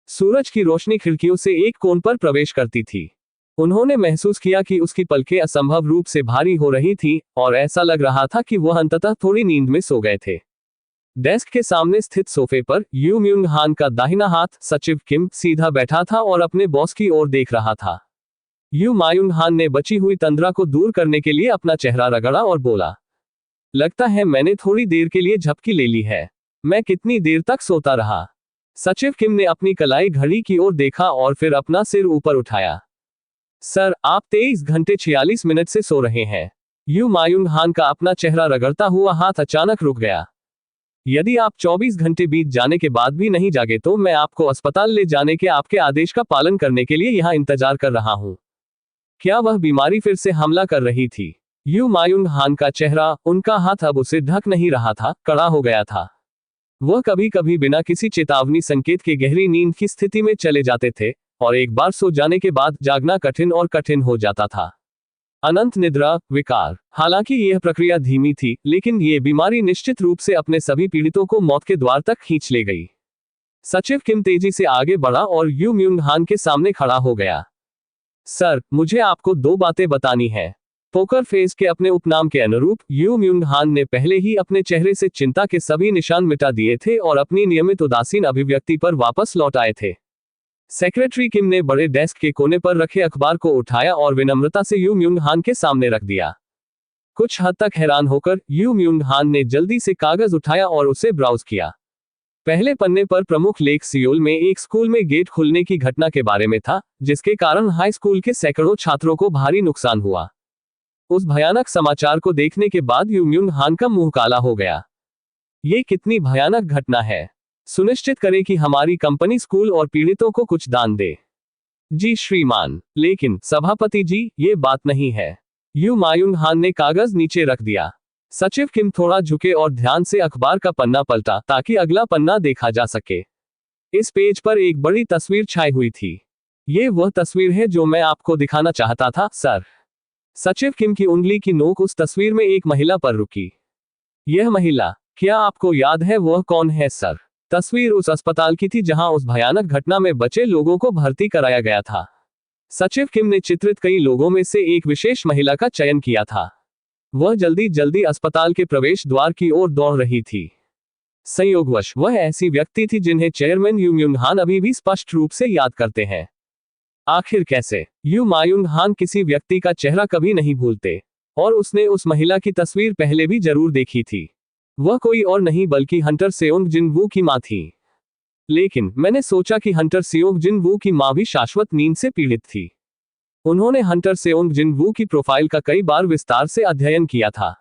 सूरज की रोशनी खिड़कियों से एक कोण पर प्रवेश करती थी। उन्होंने महसूस किया कि उसकी पलकें असंभव रूप से भारी हो रही थीं, और ऐसा लग रहा था कि वह अंततः थोड़ी नींद में सो गए थे। डेस्क के सामने स्थित सोफे पर यू म्यूंग हान का दाहिना हाथ सचिव किम सीधा बैठा था और अपने बॉस की ओर देख रहा था। यू मायूंग हान ने बची हुई तंद्रा को दूर करने के लिए अपना चेहरा रगड़ा और बोला, लगता है मैंने थोड़ी देर के लिए झपकी ले ली है। मैं कितनी देर तक सोता रहा? सचिव किम ने अपनी कलाई घड़ी की ओर देखा और फिर अपना सिर ऊपर उठाया। सर, आप 23 घंटे 46 मिनट से सो रहे हैं। यू मायूंग हान का अपना चेहरा रगड़ता हुआ हाथ अचानक रुक गया। यदि आप 24 घंटे बीत जाने के बाद भी नहीं जागे तो मैं आपको अस्पताल ले जाने के आपके आदेश का पालन करने के लिए यहाँ इंतजार कर रहा हूँ। क्या वह बीमारी फिर से हमला कर रही थी? यू मायूंग हान का चेहरा, उनका हाथ अब उसे ढक नहीं रहा था, कड़ा हो गया था। वह कभी कभी बिना किसी चेतावनी संकेत के गहरी नींद की स्थिति में चले जाते थे, और एक बार सो जाने के बाद जागना कठिन और कठिन हो जाता था। अनंत निद्रा विकार। हालांकि यह प्रक्रिया धीमी थी, लेकिन यह बीमारी निश्चित रूप से अपने सभी पीड़ितों को मौत के द्वार तक खींच ले गई। सचिव किम तेजी से आगे बढ़ा और यू म्यूंग हान के सामने खड़ा हो गया। सर, मुझे आपको 2 बातें बतानी है। पोकर फेस के अपने उपनाम के अनुरूप यू म्यूंग हान ने पहले ही अपने चेहरे से चिंता के सभी निशान मिटा दिए थे और अपनी नियमित उदासीन अभिव्यक्ति पर वापस लौट आए थे। सेक्रेटरी किम ने बड़े डेस्क के कोने पर रखे अखबार को उठाया और विनम्रता से यू म्यूंग हान के सामने रख दिया। कुछ हद तक हैरान होकर यू म्यूंग हान ने जल्दी से कागज उठाया और उसे ब्राउज किया। पहले पन्ने पर प्रमुख लेख सियोल में एक स्कूल में गेट खुलने की घटना के बारे में था, जिसके कारण हाई स्कूल के सैकड़ों छात्रों को भारी नुकसान हुआ। उस भयानक समाचार को देखने के बाद यू म्यूंग हान का मुंह काला हो गया। ये कितनी भयानक घटना है। सुनिश्चित करें कि हमारी कंपनी स्कूल और पीड़ितों को कुछ दान दे। जी श्रीमान, लेकिन सभापति जी, ये बात नहीं है। यू मायूंग हान ने कागज नीचे रख दिया। सचिव किम थोड़ा झुके और ध्यान से अखबार का पन्ना पलटा ताकि अगला पन्ना देखा जा सके। इस पेज पर एक बड़ी तस्वीर छाई हुई थी। ये वह तस्वीर है जो मैं आपको दिखाना चाहता था, सर। सचिव किम की उंगली की नोक उस तस्वीर में एक महिला पर रुकी। यह महिला, क्या आपको याद है वह कौन है, सर? तस्वीर उस अस्पताल की थी जहां उस भयानक घटना में बचे लोगों को भर्ती कराया गया था। सचिव किम ने चित्रित कई लोगों में से एक विशेष महिला का चयन किया था। वह जल्दी जल्दी अस्पताल के प्रवेश द्वार की ओर दौड़ रही थी। संयोगवश वह ऐसी व्यक्ति थी जिन्हें चेयरमैन यू म्यूंग हान अभी भी स्पष्ट रूप से याद करते हैं। आखिर कैसे? यू मायुंग हान किसी व्यक्ति का चेहरा कभी नहीं भूलते, और उसने उस महिला की तस्वीर पहले भी जरूर देखी थी। वह कोई और नहीं बल्कि हंटर सेओंग जिन वू की मां थी। लेकिन मैंने सोचा कि हंटर सेओंग जिन वू की मां भी शाश्वत नींद से पीड़ित थी। उन्होंने हंटर सेओंग जिन वू की प्रोफाइल का कई बार विस्तार से अध्ययन किया था।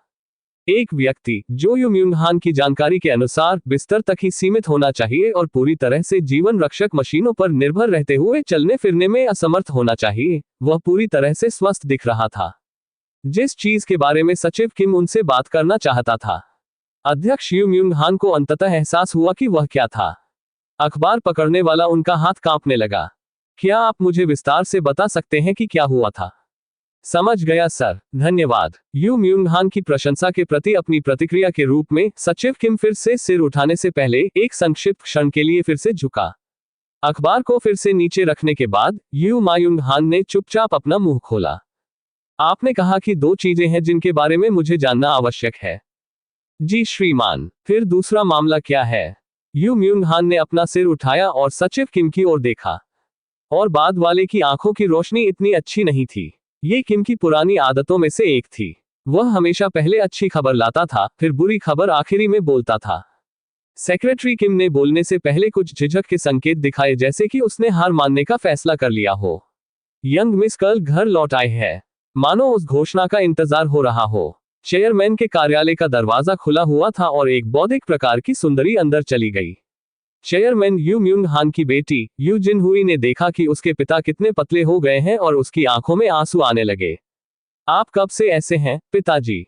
एक व्यक्ति जो यू म्यूंग हान की जानकारी के अनुसार बिस्तर तक ही सीमित होना चाहिए और पूरी तरह से जीवन रक्षक मशीनों पर निर्भर रहते हुए चलने फिरने में असमर्थ होना चाहिए, वह पूरी तरह से स्वस्थ दिख रहा था। जिस चीज के बारे में सचिव किम उनसे बात करना चाहता था। अध्यक्ष यू म्यूंग हान को अंततः एहसास हुआ कि वह क्या था। अखबार पकड़ने वाला उनका हाथ कांपने लगा। क्या आप मुझे विस्तार से बता सकते हैं कि क्या हुआ था? समझ गया सर, धन्यवाद। यू म्यूंग हान की प्रशंसा के प्रति अपनी प्रतिक्रिया के रूप में सचिव किम फिर से सिर उठाने से पहले एक संक्षिप्त क्षण के लिए फिर से झुका। अखबार को फिर से नीचे रखने के बाद यू मायुंग हान ने चुपचाप अपना मुंह खोला। आपने कहा कि 2 चीजें हैं जिनके बारे में मुझे जानना आवश्यक है। जी श्रीमान, फिर दूसरा मामला क्या है? यू म्यूंग हान ने अपना सिर उठाया और सचिव किम की ओर देखा। और बाद वाले की आंखों की रोशनी इतनी अच्छी नहीं थी। ये किम की पुरानी आदतों में से एक थी। वह हमेशा पहले अच्छी खबर लाता था, फिर बुरी खबर आखिरी में बोलता था। सेक्रेटरी किम ने बोलने से पहले कुछ झिझक के संकेत दिखाए, जैसे कि उसने हार मानने का फैसला कर लिया हो। यंग मिस कर्ल घर लौट आए हैं, मानो उस घोषणा का इंतजार हो रहा हो। चेयरमैन के कार्यालय का दरवाजा खुला हुआ था और एक बौद्धिक प्रकार की सुंदरी अंदर चली गई। चेयरमैन यू म्यूंग हान की बेटी यू जिन हुई ने देखा कि उसके पिता कितने पतले हो गए हैं और उसकी आंखों में आंसू आने लगे। आप कब से ऐसे हैं, पिताजी?